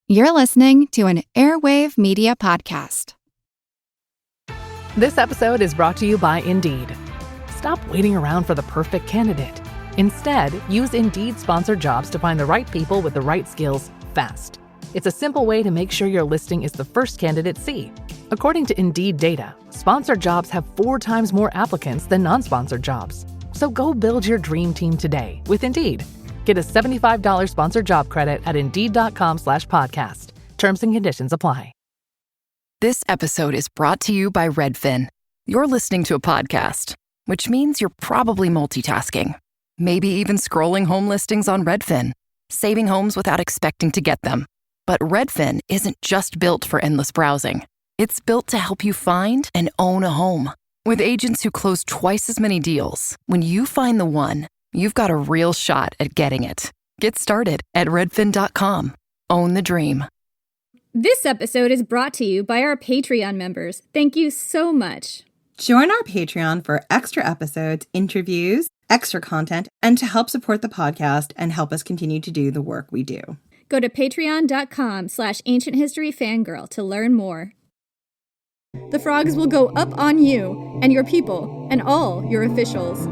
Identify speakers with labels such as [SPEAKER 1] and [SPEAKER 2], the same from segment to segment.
[SPEAKER 1] You're listening to an Airwave Media Podcast.
[SPEAKER 2] This episode is brought to you by Indeed. Stop waiting around for the perfect candidate. Instead, use Indeed sponsored jobs to find the right people with the right skills fast. It's a simple way to make sure your listing is the first candidates see. According to Indeed data, sponsored jobs have 4 times more applicants than non-sponsored jobs. So go build your dream team today with Indeed. Get a $75 sponsored job credit at Indeed.com/podcast. Terms and conditions apply.
[SPEAKER 3] This episode is brought to you by Redfin. You're listening to a podcast, which means you're probably multitasking. Maybe even scrolling home listings on Redfin, saving homes without expecting to get them. But Redfin isn't just built for endless browsing. It's built to help you find and own a home. With agents who close twice as many deals, when you find the one, you've got a real shot at getting it. Get started at redfin.com. Own the dream.
[SPEAKER 4] This episode is brought to you by our Patreon members. Thank you so much.
[SPEAKER 5] Join our Patreon for extra episodes, interviews, extra content, and to help support the podcast and help us continue to do the work we do.
[SPEAKER 4] Go to patreon.com/ancienthistoryfangirl to learn more. The frogs will go up on you and your people and all your officials.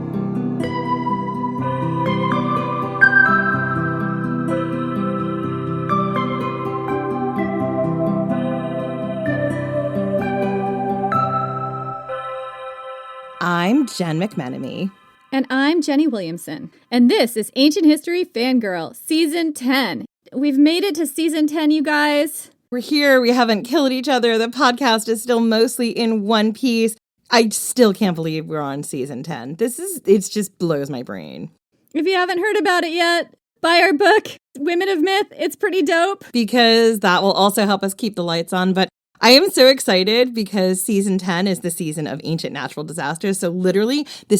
[SPEAKER 5] I'm Jen McMenemy.
[SPEAKER 4] And I'm Jenny Williamson. And this is Ancient History Fangirl, Season 10. We've made it to Season 10, you guys.
[SPEAKER 5] We're here. We haven't killed each other. The podcast is still mostly in one piece. I still can't believe we're on Season 10. It just blows my brain.
[SPEAKER 4] If you haven't heard about it yet, buy our book, Women of Myth. It's pretty dope.
[SPEAKER 5] Because that will also help us keep the lights on. But I am so excited because Season 10 is the season of ancient natural disasters. So literally the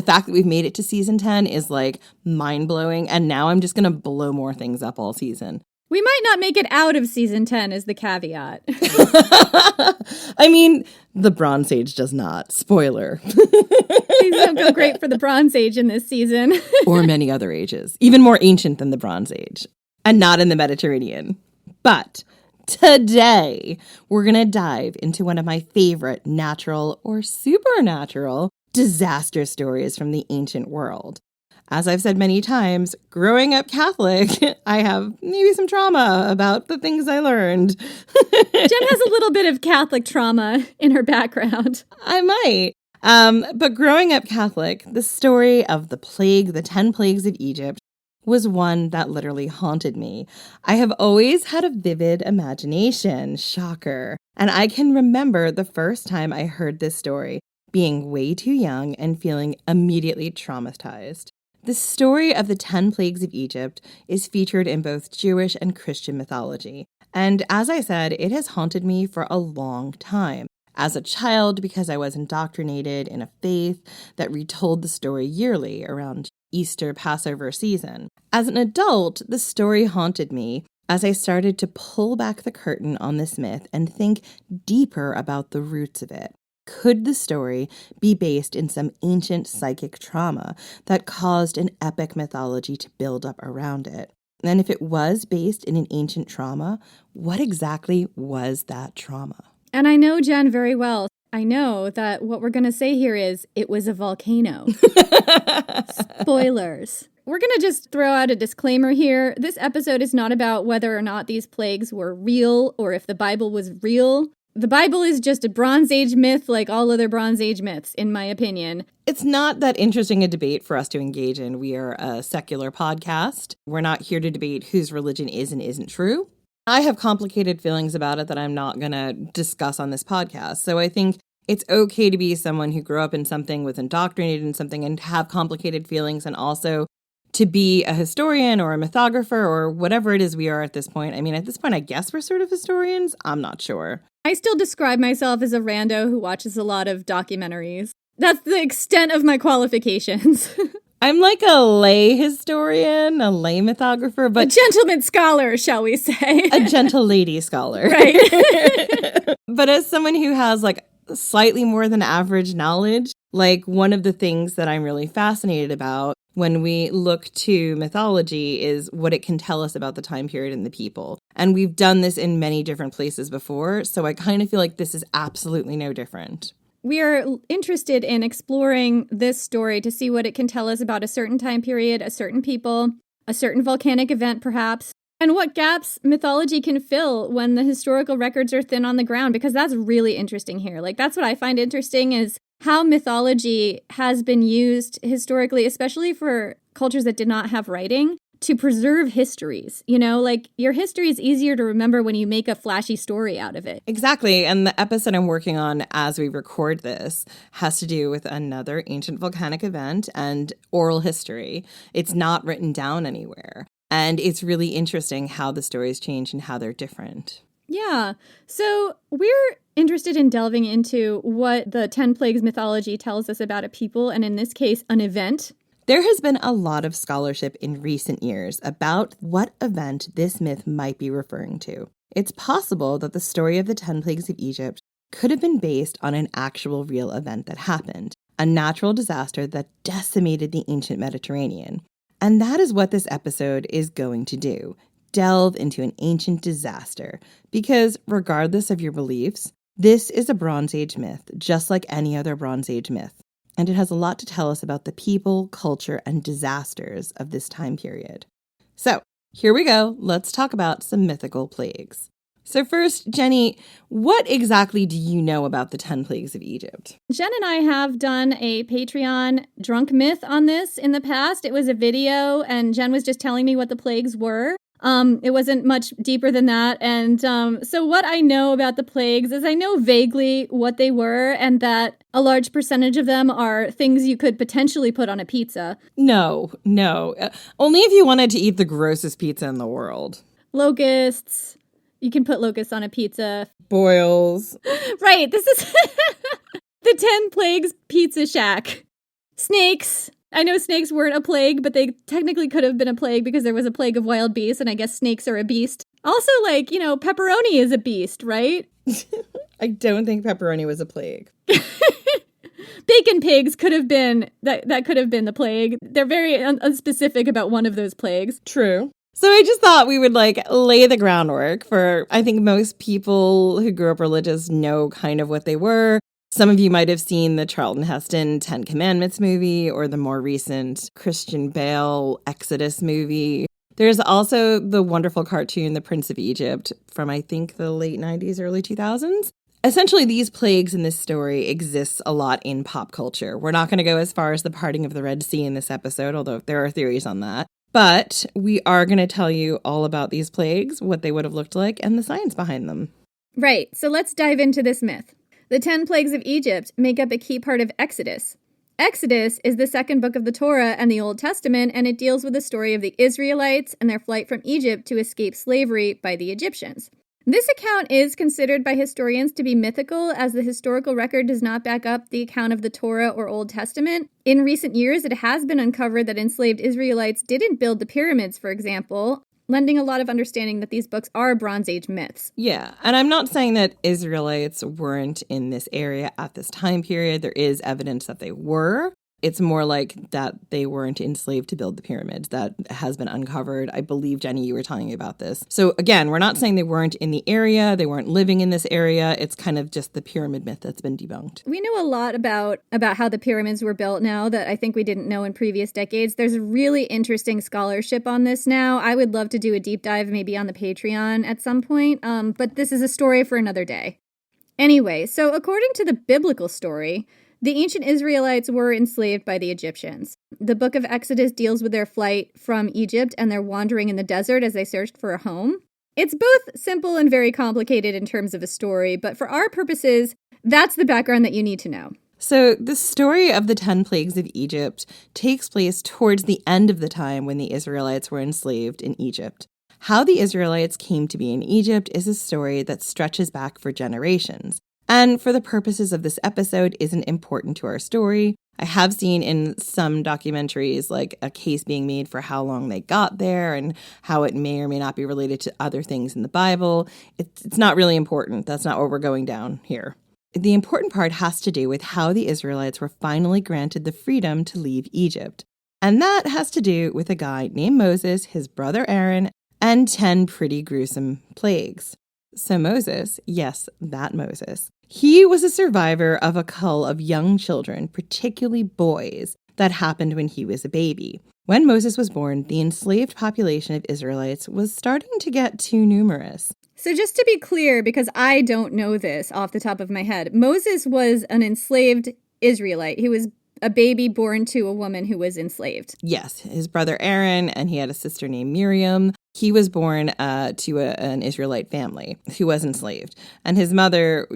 [SPEAKER 5] fact that we've made it to Season 10 is like mind-blowing. And now I'm just going to blow more things up all season.
[SPEAKER 4] We might not make it out of Season 10 is the caveat.
[SPEAKER 5] I mean, the Bronze Age does not. Spoiler.
[SPEAKER 4] Things don't go great for the Bronze Age in this season.
[SPEAKER 5] Or many other ages. Even more ancient than the Bronze Age. And not in the Mediterranean. But today, we're going to dive into one of my favorite natural or supernatural disaster stories from the ancient world. As I've said many times, growing up Catholic, I have maybe some trauma about the things I learned.
[SPEAKER 4] Jen has a little bit of Catholic trauma in her background.
[SPEAKER 5] I might. But growing up Catholic, the story of the 10 plagues of Egypt was one that literally haunted me. I have always had a vivid imagination, shocker. And I can remember the first time I heard this story, being way too young and feeling immediately traumatized. The story of the 10 plagues of Egypt is featured in both Jewish and Christian mythology. And as I said, it has haunted me for a long time. As a child, because I was indoctrinated in a faith that retold the story yearly around Easter Passover season. As an adult, the story haunted me as I started to pull back the curtain on this myth and think deeper about the roots of it. Could the story be based in some ancient psychic trauma that caused an epic mythology to build up around it? And if it was based in an ancient trauma, what exactly was that trauma?
[SPEAKER 4] And I know Jen very well. I know that what we're going to say here is it was a volcano. Spoilers. We're going to just throw out a disclaimer here. This episode is not about whether or not these plagues were real or if the Bible was real. The Bible is just a Bronze Age myth like all other Bronze Age myths, in my opinion.
[SPEAKER 5] It's not that interesting a debate for us to engage in. We are a secular podcast. We're not here to debate whose religion is and isn't true. I have complicated feelings about it that I'm not going to discuss on this podcast. So I think it's okay to be someone who grew up in something, was indoctrinated in something, and have complicated feelings, and also to be a historian or a mythographer or whatever it is we are at this point. I mean, at this point, I guess we're sort of historians. I'm not sure.
[SPEAKER 4] I still describe myself as a rando who watches a lot of documentaries. That's the extent of my qualifications.
[SPEAKER 5] I'm like a lay historian, a lay mythographer, but
[SPEAKER 4] a gentleman scholar, shall we say.
[SPEAKER 5] A gentle lady scholar.
[SPEAKER 4] Right.
[SPEAKER 5] But as someone who has like slightly more than average knowledge, like one of the things that I'm really fascinated about when we look to mythology is what it can tell us about the time period and the people. And we've done this in many different places before, so I kind of feel like this is absolutely no different.
[SPEAKER 4] We are interested in exploring this story to see what it can tell us about a certain time period, a certain people, a certain volcanic event perhaps, and what gaps mythology can fill when the historical records are thin on the ground, because that's really interesting here. Like, that's what I find interesting, is how mythology has been used historically, especially for cultures that did not have writing, to preserve histories. You know, like, your history is easier to remember when you make a flashy story out of it.
[SPEAKER 5] Exactly. And the episode I'm working on as we record this has to do with another ancient volcanic event and oral history. It's not written down anywhere. And it's really interesting how the stories change and how they're different.
[SPEAKER 4] Yeah. So we're interested in delving into what the 10 Plagues mythology tells us about a people, and in this case, an event.
[SPEAKER 5] There has been a lot of scholarship in recent years about what event this myth might be referring to. It's possible that the story of the 10 Plagues of Egypt could have been based on an actual real event that happened, a natural disaster that decimated the ancient Mediterranean. And that is what this episode is going to do, delve into an ancient disaster, because regardless of your beliefs, this is a Bronze Age myth, just like any other Bronze Age myth. And it has a lot to tell us about the people, culture, and disasters of this time period. So, here we go. Let's talk about some mythical plagues. So first, Jenny, what exactly do you know about the 10 Plagues of Egypt?
[SPEAKER 4] Jen and I have done a Patreon drunk myth on this in the past. It was a video, and Jen was just telling me what the plagues were. It wasn't much deeper than that. And so what I know about the plagues is I know vaguely what they were, and that a large percentage of them are things you could potentially put on a pizza.
[SPEAKER 5] No. Only if you wanted to eat the grossest pizza in the world.
[SPEAKER 4] Locusts. You can put locusts on a pizza.
[SPEAKER 5] Boils.
[SPEAKER 4] Right, this is the 10 Plagues Pizza Shack. Snakes. I know snakes weren't a plague, but they technically could have been a plague because there was a plague of wild beasts, and I guess snakes are a beast. Also, like, you know, pepperoni is a beast, right?
[SPEAKER 5] I don't think pepperoni was a plague.
[SPEAKER 4] Bacon pigs could have been, that could have been the plague. They're very unspecific about one of those plagues.
[SPEAKER 5] True. So I just thought we would lay the groundwork for, I think most people who grew up religious know kind of what they were. Some of you might have seen the Charlton Heston 10 Commandments movie or the more recent Christian Bale Exodus movie. There's also the wonderful cartoon, The Prince of Egypt, from I think the late 90s, early 2000s. Essentially, these plagues in this story exist a lot in pop culture. We're not going to go as far as the parting of the Red Sea in this episode, although there are theories on that. But we are going to tell you all about these plagues, what they would have looked like, and the science behind them.
[SPEAKER 4] Right, so let's dive into this myth. The 10 Plagues of Egypt make up a key part of Exodus. Exodus is the second book of the Torah and the Old Testament, and it deals with the story of the Israelites and their flight from Egypt to escape slavery by the Egyptians. This account is considered by historians to be mythical, as the historical record does not back up the account of the Torah or Old Testament. In recent years, it has been uncovered that enslaved Israelites didn't build the pyramids, for example, lending a lot of understanding that these books are Bronze Age myths.
[SPEAKER 5] Yeah, and I'm not saying that Israelites weren't in this area at this time period. There is evidence that they were. It's more like that they weren't enslaved to build the pyramids. That has been uncovered. I believe, Jenny, you were telling me about this. So again, we're not saying they weren't in the area. They weren't living in this area. It's kind of just the pyramid myth that's been debunked.
[SPEAKER 4] We know a lot about how the pyramids were built now that I think we didn't know in previous decades. There's really interesting scholarship on this now. I would love to do a deep dive maybe on the Patreon at some point, but this is a story for another day. Anyway, so according to the biblical story, the ancient Israelites were enslaved by the Egyptians. The book of Exodus deals with their flight from Egypt and their wandering in the desert as they searched for a home. It's both simple and very complicated in terms of a story, but for our purposes, that's the background that you need to know.
[SPEAKER 5] So the story of the 10 Plagues of Egypt takes place towards the end of the time when the Israelites were enslaved in Egypt. How the Israelites came to be in Egypt is a story that stretches back for generations. And for the purposes of this episode, isn't important to our story. I have seen in some documentaries like a case being made for how long they got there and how it may or may not be related to other things in the Bible. It's not really important. That's not where we're going down here. The important part has to do with how the Israelites were finally granted the freedom to leave Egypt. And that has to do with a guy named Moses, his brother Aaron, and 10 pretty gruesome plagues. So Moses, yes, that Moses, he was a survivor of a cull of young children, particularly boys, that happened when he was a baby. When Moses was born, the enslaved population of Israelites was starting to get too numerous.
[SPEAKER 4] So just to be clear, because I don't know this off the top of my head, Moses was an enslaved Israelite. He was a baby born to a woman who was enslaved.
[SPEAKER 5] Yes, his brother Aaron, and he had a sister named Miriam. He was born to an Israelite family who was enslaved. And his mother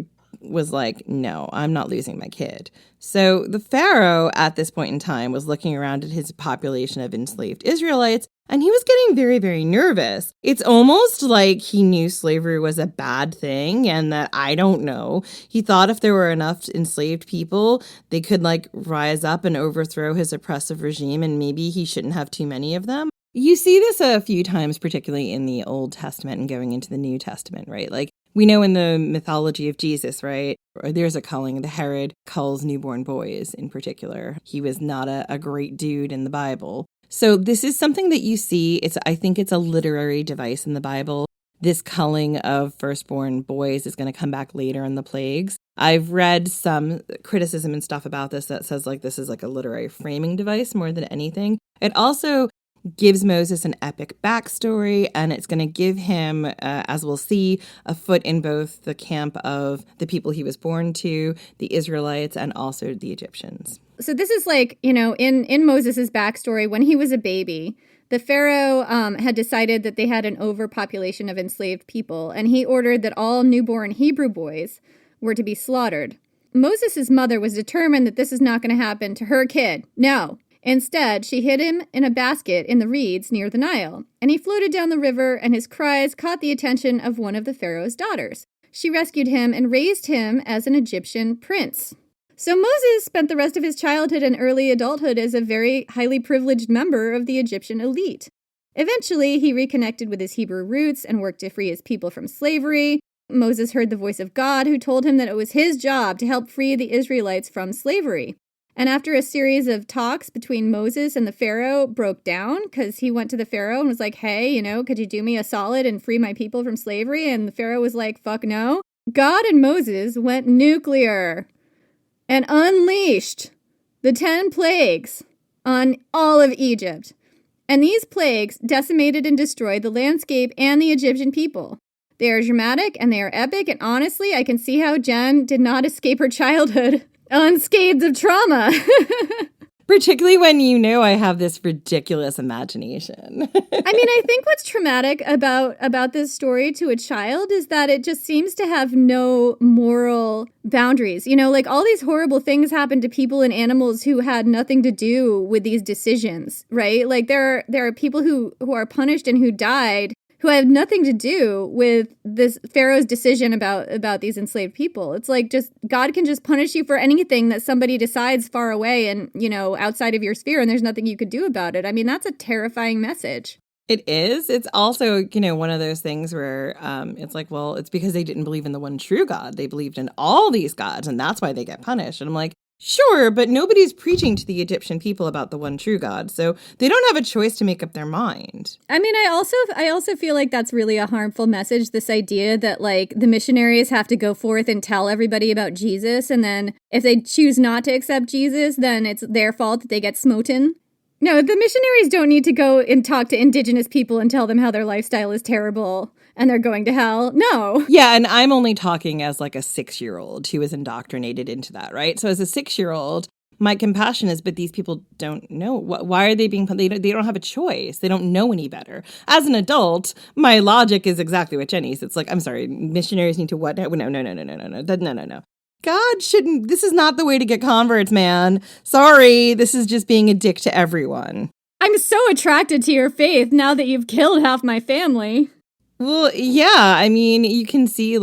[SPEAKER 5] was like, no, I'm not losing my kid. So the Pharaoh at this point in time was looking around at his population of enslaved Israelites, and he was getting very, very nervous. It's almost like he knew slavery was a bad thing and that, I don't know, he thought if there were enough enslaved people, they could rise up and overthrow his oppressive regime, and maybe he shouldn't have too many of them. You see this a few times, particularly in the Old Testament and going into the New Testament, right? We know in the mythology of Jesus, right? There's a culling. The Herod culls newborn boys in particular. He was not a great dude in the Bible. So this is something that you see. I think it's a literary device in the Bible. This culling of firstborn boys is going to come back later in the plagues. I've read some criticism and stuff about this that says this is a literary framing device more than anything. It also gives Moses an epic backstory, and it's going to give him, as we'll see, a foot in both the camp of the people he was born to, the Israelites, and also the Egyptians.
[SPEAKER 4] So this is in Moses' backstory, when he was a baby, the Pharaoh had decided that they had an overpopulation of enslaved people, and he ordered that all newborn Hebrew boys were to be slaughtered. Moses' mother was determined that this is not going to happen to her kid. No. Instead, she hid him in a basket in the reeds near the Nile, and he floated down the river, and his cries caught the attention of one of the Pharaoh's daughters. She rescued him and raised him as an Egyptian prince. So Moses spent the rest of his childhood and early adulthood as a very highly privileged member of the Egyptian elite. Eventually, he reconnected with his Hebrew roots and worked to free his people from slavery. Moses heard the voice of God, who told him that it was his job to help free the Israelites from slavery. And after a series of talks between Moses and the Pharaoh broke down, because he went to the Pharaoh and was like, hey, could you do me a solid and free my people from slavery? And the Pharaoh was like, fuck no. God and Moses went nuclear and unleashed the 10 plagues on all of Egypt. And these plagues decimated and destroyed the landscape and the Egyptian people. They are dramatic and they are epic, and honestly, I can see how Jen did not escape her childhood unscathed of trauma.
[SPEAKER 5] Particularly when I have this ridiculous imagination.
[SPEAKER 4] I think what's traumatic about this story to a child is that it just seems to have no moral boundaries. All these horrible things happen to people and animals who had nothing to do with these decisions, right? There are people who are punished and who died who had nothing to do with this Pharaoh's decision about these enslaved people. It's just God can just punish you for anything that somebody decides far away and, outside of your sphere, and there's nothing you could do about it. That's a terrifying message.
[SPEAKER 5] It is. It's also, one of those things where it's because they didn't believe in the one true God. They believed in all these gods, and that's why they get punished. And I'm like, sure, but nobody's preaching to the Egyptian people about the one true God, so they don't have a choice to make up their mind.
[SPEAKER 4] I also feel like that's really a harmful message, this idea that, the missionaries have to go forth and tell everybody about Jesus, and then if they choose not to accept Jesus, then it's their fault that they get smoten. No, the missionaries don't need to go and talk to indigenous people and tell them how their lifestyle is terrible and they're going to hell. No.
[SPEAKER 5] Yeah, and I'm only talking as a 6-year-old who was indoctrinated into that, right? So as a 6-year-old, my compassion is, but these people don't know. Why are they being, they don't have a choice. They don't know any better. As an adult, my logic is exactly what Jenny's. It's I'm sorry, missionaries need to what? No. God shouldn't, this is not the way to get converts, man. Sorry, this is just being a dick to everyone.
[SPEAKER 4] I'm so attracted to your faith now that you've killed half my family.
[SPEAKER 5] Well, yeah, you can see,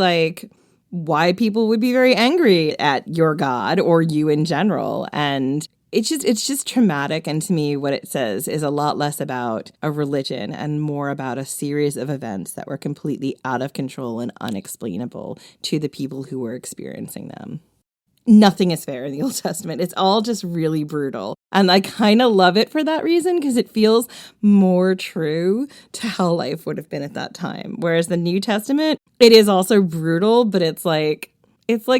[SPEAKER 5] why people would be very angry at your God or you in general. And it's just traumatic. And to me, what it says is a lot less about a religion and more about a series of events that were completely out of control and unexplainable to the people who were experiencing them. Nothing is fair in the Old Testament. It's all just really brutal. And I kind of love it for that reason because it feels more true to how life would have been at that time. Whereas the New Testament, it is also brutal, but it's like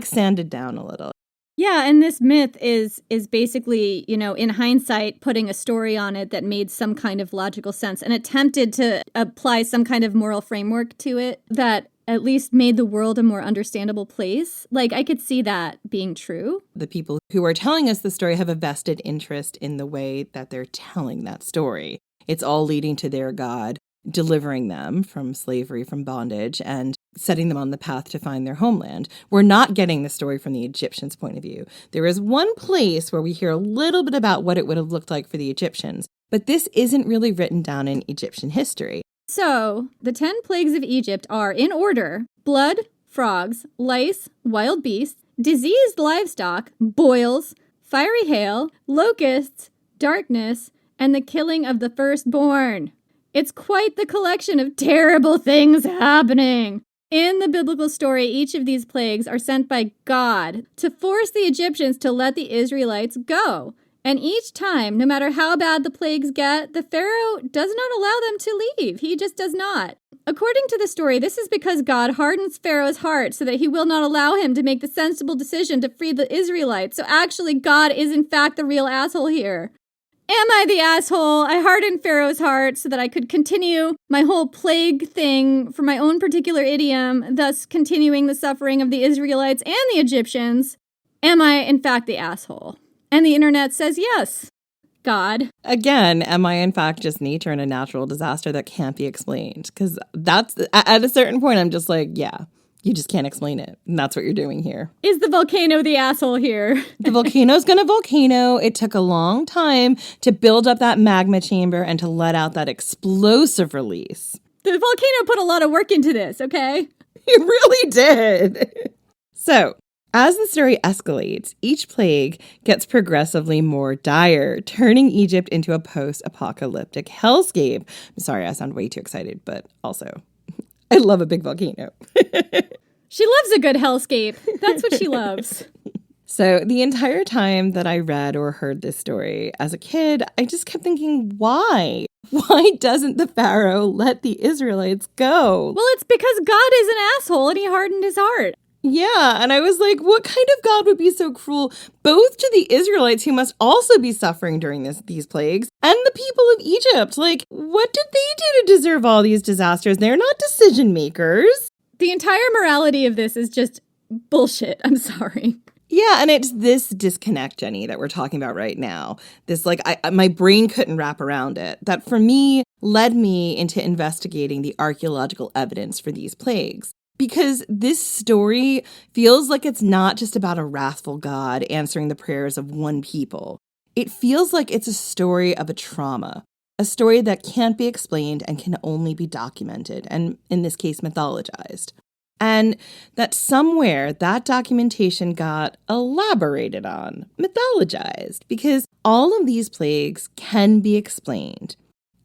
[SPEAKER 5] sanded down a little.
[SPEAKER 4] Yeah, and this myth is basically, in hindsight, putting a story on it that made some kind of logical sense and attempted to apply some kind of moral framework to it that at least made the world a more understandable place. Like, I could see that being true.
[SPEAKER 5] The people who are telling us the story have a vested interest in the way that they're telling that story. It's all leading to their God delivering them from slavery, from bondage, and setting them on the path to find their homeland. We're not getting the story from the Egyptians' point of view. There is one place where we hear a little bit about what it would have looked like for the Egyptians, but this isn't really written down in Egyptian history.
[SPEAKER 4] So, the 10 plagues of Egypt are, in order, blood, frogs, lice, wild beasts, diseased livestock, boils, fiery hail, locusts, darkness, and the killing of the firstborn. It's quite the collection of terrible things happening. In the biblical story, each of these plagues are sent by God to force the Egyptians to let the Israelites go. And each time, no matter how bad the plagues get, the Pharaoh does not allow them to leave. He just does not. According to the story, this is because God hardens Pharaoh's heart so that he will not allow him to make the sensible decision to free the Israelites. So actually, God is in fact the real asshole here. Am I the asshole? I hardened Pharaoh's heart so that I could continue my whole plague thing for my own particular idiom, thus continuing the suffering of the Israelites and the Egyptians. Am I, in fact, the asshole? And the internet says yes. God.
[SPEAKER 5] Again, am I in fact just nature and a natural disaster that can't be explained? Because that's, at a certain point, I'm just like, yeah. You just can't explain it. And that's what you're doing here.
[SPEAKER 4] Is the volcano the asshole here?
[SPEAKER 5] The volcano's gonna volcano. It took a long time to build up that magma chamber and to let out that explosive release.
[SPEAKER 4] The volcano put a lot of work into this, okay?
[SPEAKER 5] It really did. So, as the story escalates, each plague gets progressively more dire, turning Egypt into a post-apocalyptic hellscape. I'm sorry, I sound way too excited, but also, I love a big volcano.
[SPEAKER 4] She loves a good hellscape. That's what she loves.
[SPEAKER 5] So the entire time that I read or heard this story as a kid, I just kept thinking, why? Why doesn't the Pharaoh let the Israelites go?
[SPEAKER 4] Well, it's because God is an asshole and he hardened his heart.
[SPEAKER 5] Yeah, and I was like, what kind of God would be so cruel, both to the Israelites who must also be suffering during these plagues, and the people of Egypt? Like, what did they do to deserve all these disasters? They're not decision makers.
[SPEAKER 4] The entire morality of this is just bullshit. I'm sorry.
[SPEAKER 5] Yeah, and it's this disconnect, Jenny, that we're talking about right now. This, like, my brain couldn't wrap around it. That, for me, led me into investigating the archaeological evidence for these plagues. Because this story feels like it's not just about a wrathful God answering the prayers of one people. It feels like it's a story of a trauma, a story that can't be explained and can only be documented, and in this case, mythologized. And that somewhere that documentation got elaborated on, mythologized, because all of these plagues can be explained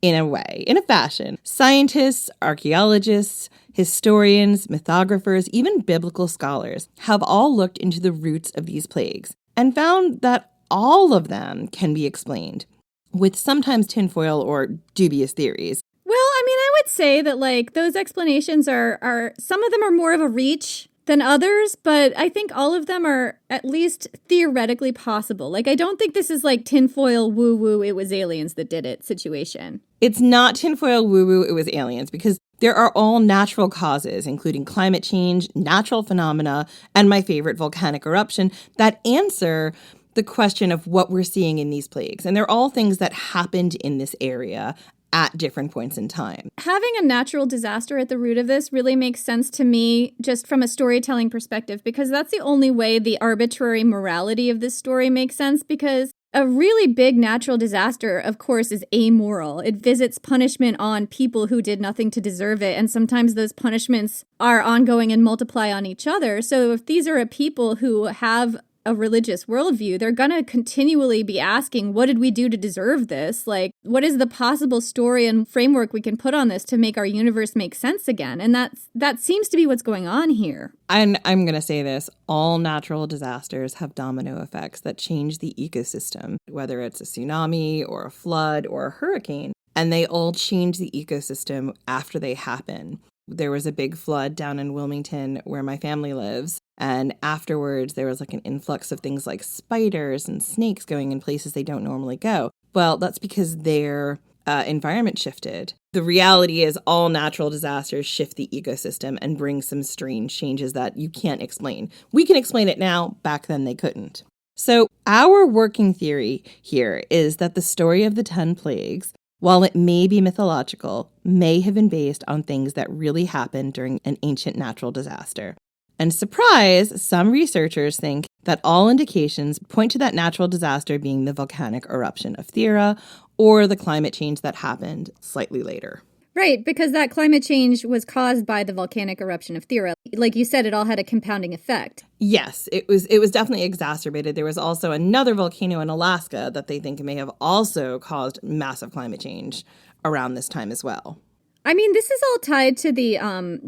[SPEAKER 5] in a way, in a fashion. Scientists, archaeologists, historians, mythographers, even biblical scholars have all looked into the roots of these plagues and found that all of them can be explained, with sometimes tinfoil or dubious theories.
[SPEAKER 4] Well, I mean, I would say that, like, those explanations are some of them are more of a reach than others, but I think all of them are at least theoretically possible. Like, I don't think this is like tinfoil woo-woo, it was aliens that did it situation.
[SPEAKER 5] It's not tinfoil woo-woo, it was aliens, because there are all natural causes, including climate change, natural phenomena, and my favorite, volcanic eruption, that answer the question of what we're seeing in these plagues. And they're all things that happened in this area at different points in time.
[SPEAKER 4] Having a natural disaster at the root of this really makes sense to me just from a storytelling perspective, because that's the only way the arbitrary morality of this story makes sense, because a really big natural disaster, of course, is amoral. It visits punishment on people who did nothing to deserve it, and sometimes those punishments are ongoing and multiply on each other. So if these are a people who have a religious worldview, they're going to continually be asking, what did we do to deserve this? Like, what is the possible story and framework we can put on this to make our universe make sense again? And that seems to be what's going on here.
[SPEAKER 5] And I'm going to say this, all natural disasters have domino effects that change the ecosystem, whether it's a tsunami or a flood or a hurricane. And they all change the ecosystem after they happen. There was a big flood down in Wilmington where my family lives. And afterwards, there was like an influx of things like spiders and snakes going in places they don't normally go. Well, that's because their environment shifted. The reality is all natural disasters shift the ecosystem and bring some strange changes that you can't explain. We can explain it now. Back then, they couldn't. So our working theory here is that the story of the 10 plagues, while it may be mythological, may have been based on things that really happened during an ancient natural disaster. And surprise, some researchers think that all indications point to that natural disaster being the volcanic eruption of Thera or the climate change that happened slightly later.
[SPEAKER 4] Right, because that climate change was caused by the volcanic eruption of Thera. Like you said, it all had a compounding effect.
[SPEAKER 5] Yes, it was definitely exacerbated. There was also another volcano in Alaska that they think may have also caused massive climate change around this time as well.
[SPEAKER 4] I mean, this is all tied to the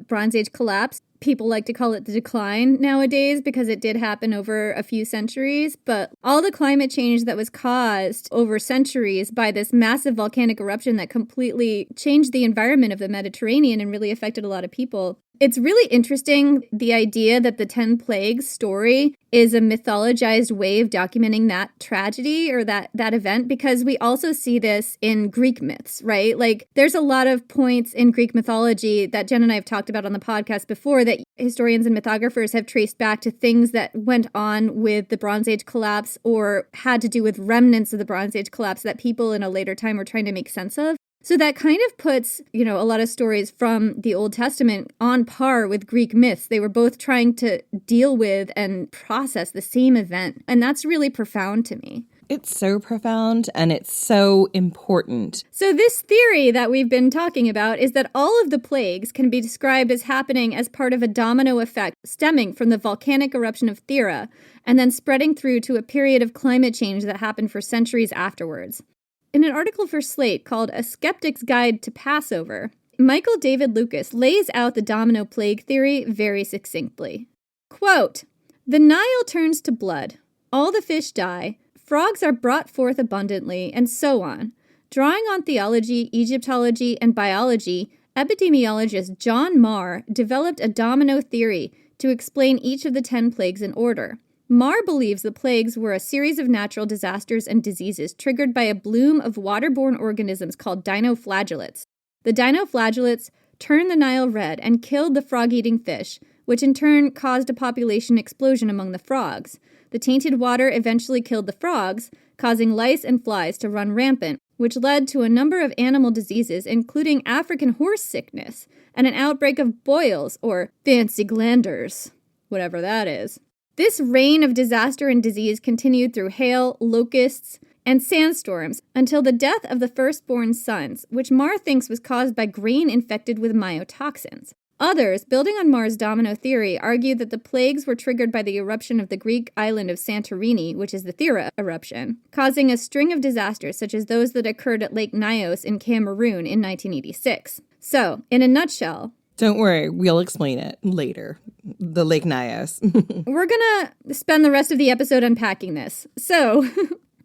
[SPEAKER 4] Bronze Age collapse. People like to call it the decline nowadays because it did happen over a few centuries. But all the climate change that was caused over centuries by this massive volcanic eruption that completely changed the environment of the Mediterranean and really affected a lot of people. It's really interesting, the idea that the 10 Plagues story is a mythologized way of documenting that tragedy or that event, because we also see this in Greek myths, right? Like, there's a lot of points in Greek mythology that Jen and I have talked about on the podcast before that historians and mythographers have traced back to things that went on with the Bronze Age collapse or had to do with remnants of the Bronze Age collapse that people in a later time were trying to make sense of. So that kind of puts, a lot of stories from the Old Testament on par with Greek myths. They were both trying to deal with and process the same event. And that's really profound to me.
[SPEAKER 5] It's so profound and it's so important.
[SPEAKER 4] So this theory that we've been talking about is that all of the plagues can be described as happening as part of a domino effect stemming from the volcanic eruption of Thera and then spreading through to a period of climate change that happened for centuries afterwards. In an article for Slate called A Skeptic's Guide to Passover, Michael David Lucas lays out the domino plague theory very succinctly. Quote, "The Nile turns to blood. All the fish die. Frogs are brought forth abundantly, and so on. Drawing on theology, Egyptology, and biology, epidemiologist John Marr developed a domino theory to explain each of the 10 plagues in order. Marr believes the plagues were a series of natural disasters and diseases triggered by a bloom of waterborne organisms called dinoflagellates. The dinoflagellates turned the Nile red and killed the frog-eating fish, which in turn caused a population explosion among the frogs. The tainted water eventually killed the frogs, causing lice and flies to run rampant, which led to a number of animal diseases, including African horse sickness and an outbreak of boils, or fancy glanders, whatever that is. This reign of disaster and disease continued through hail, locusts, and sandstorms until the death of the firstborn sons, which Marr thinks was caused by grain infected with mycotoxins. Others, building on Marr's domino theory, argue that the plagues were triggered by the eruption of the Greek island of Santorini, which is the Thera eruption, causing a string of disasters such as those that occurred at Lake Nyos in Cameroon in 1986. So, in a nutshell...
[SPEAKER 5] Don't worry, we'll explain it later. The Lake Nyos.
[SPEAKER 4] We're gonna spend the rest of the episode unpacking this. So,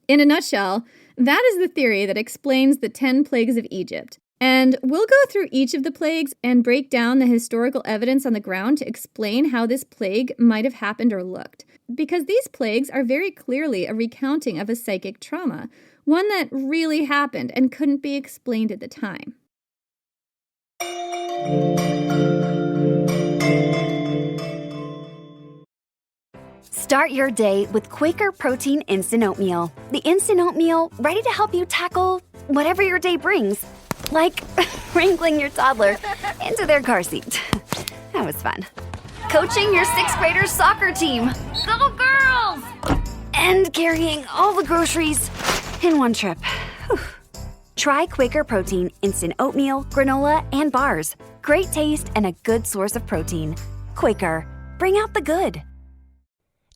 [SPEAKER 4] in a nutshell, that is the theory that explains the 10 plagues of Egypt. And we'll go through each of the plagues and break down the historical evidence on the ground to explain how this plague might have happened or looked. Because these plagues are very clearly a recounting of a psychic trauma, one that really happened and couldn't be explained at the time.
[SPEAKER 6] Start your day with Quaker Protein Instant Oatmeal. The instant oatmeal ready to help you tackle whatever your day brings. Like wrangling your toddler into their car seat. That was fun. Coaching your 6th graders soccer team. Go girls! And carrying all the groceries in one trip. Whew. Try Quaker Protein Instant Oatmeal, granola, and bars. Great taste and a good source of protein. Quaker, bring out the good.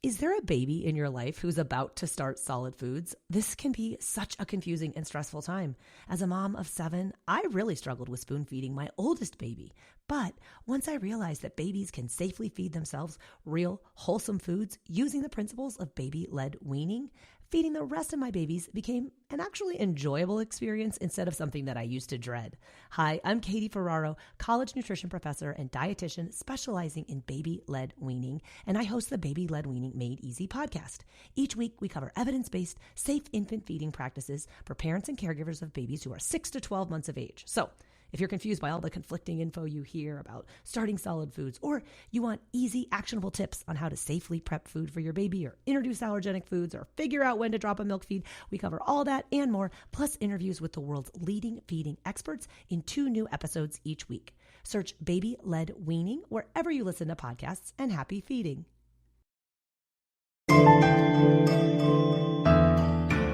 [SPEAKER 7] Is there a baby in your life who's about to start solid foods? This can be such a confusing and stressful time. As a mom of 7, I really struggled with spoon feeding my oldest baby. But once I realized that babies can safely feed themselves real, wholesome foods using the principles of baby-led weaning, feeding the rest of my babies became an actually enjoyable experience instead of something that I used to dread. Hi, I'm Katie Ferraro, college nutrition professor and dietitian specializing in baby-led weaning, and I host the Baby-Led Weaning Made Easy podcast. Each week, we cover evidence-based, safe infant feeding practices for parents and caregivers of babies who are 6 to 12 months of age. So, if you're confused by all the conflicting info you hear about starting solid foods, or you want easy, actionable tips on how to safely prep food for your baby, or introduce allergenic foods, or figure out when to drop a milk feed, we cover all that and more, plus interviews with the world's leading feeding experts in 2 new episodes each week. Search Baby-Led Weaning wherever you listen to podcasts, and happy feeding.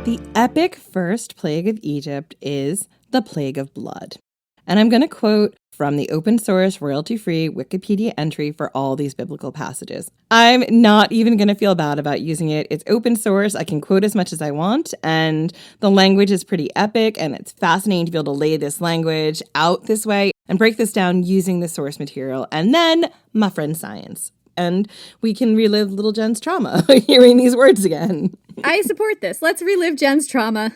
[SPEAKER 5] The epic first plague of Egypt is the plague of blood. And I'm going to quote from the open source, royalty-free Wikipedia entry for all these biblical passages. I'm not even going to feel bad about using it. It's open source. I can quote as much as I want. And the language is pretty epic. And it's fascinating to be able to lay this language out this way and break this down using the source material. And then my friend science. And we can relive little Jen's trauma hearing these words again.
[SPEAKER 4] I support this. Let's relive Jen's trauma.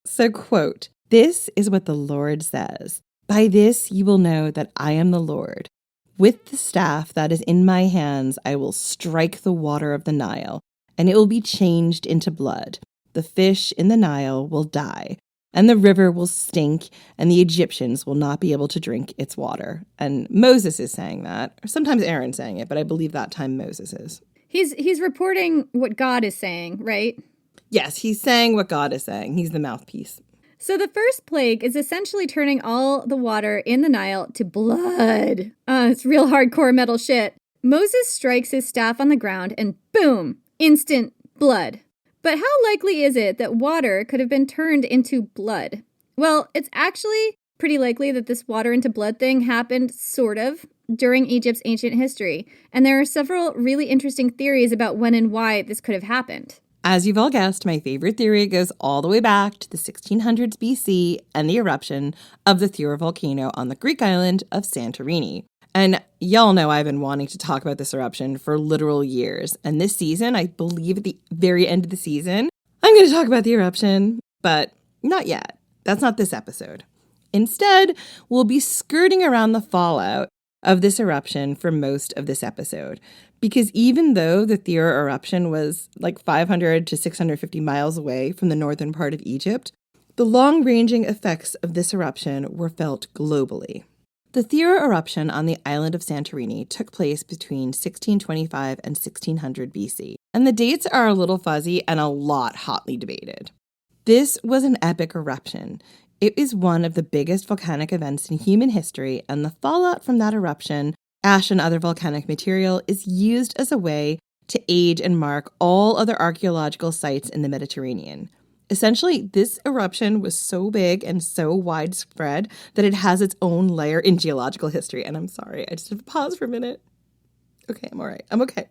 [SPEAKER 5] So, quote, "This is what the Lord says. By this you will know that I am the Lord. With the staff that is in my hands, I will strike the water of the Nile, and it will be changed into blood. The fish in the Nile will die, and the river will stink, and the Egyptians will not be able to drink its water." And Moses is saying that, or sometimes Aaron's saying it, but I believe that time Moses is.
[SPEAKER 4] He's reporting what God is saying, right?
[SPEAKER 5] Yes, he's saying what God is saying. He's the mouthpiece.
[SPEAKER 4] So the first plague is essentially turning all the water in the Nile to blood. It's real hardcore metal shit. Moses strikes his staff on the ground and boom, instant blood. But how likely is it that water could have been turned into blood? Well, it's actually pretty likely that this water into blood thing happened, sort of, during Egypt's ancient history. And there are several really interesting theories about when and why this could have happened.
[SPEAKER 5] As you've all guessed, my favorite theory goes all the way back to the 1600s BC and the eruption of the Pharaoh volcano on the Greek island of Santorini. And y'all know I've been wanting to talk about this eruption for literal years. And this season, I believe at the very end of the season, I'm going to talk about the eruption, but not yet. That's not this episode. Instead, we'll be skirting around the fallout of this eruption for most of this episode. Because even though the Pharaoh eruption was like 500 to 650 miles away from the northern part of Egypt, the long-ranging effects of this eruption were felt globally. The Pharaoh eruption on the island of Santorini took place between 1625 and 1600 BC, and the dates are a little fuzzy and a lot hotly debated. This was an epic eruption. It is one of the biggest volcanic events in human history, and the fallout from that eruption, ash and other volcanic material, is used as a way to age and mark all other archaeological sites in the Mediterranean. Essentially, this eruption was so big and so widespread that it has its own layer in geological history. And I'm sorry, I just have to pause for a minute. Okay, I'm all right. I'm okay.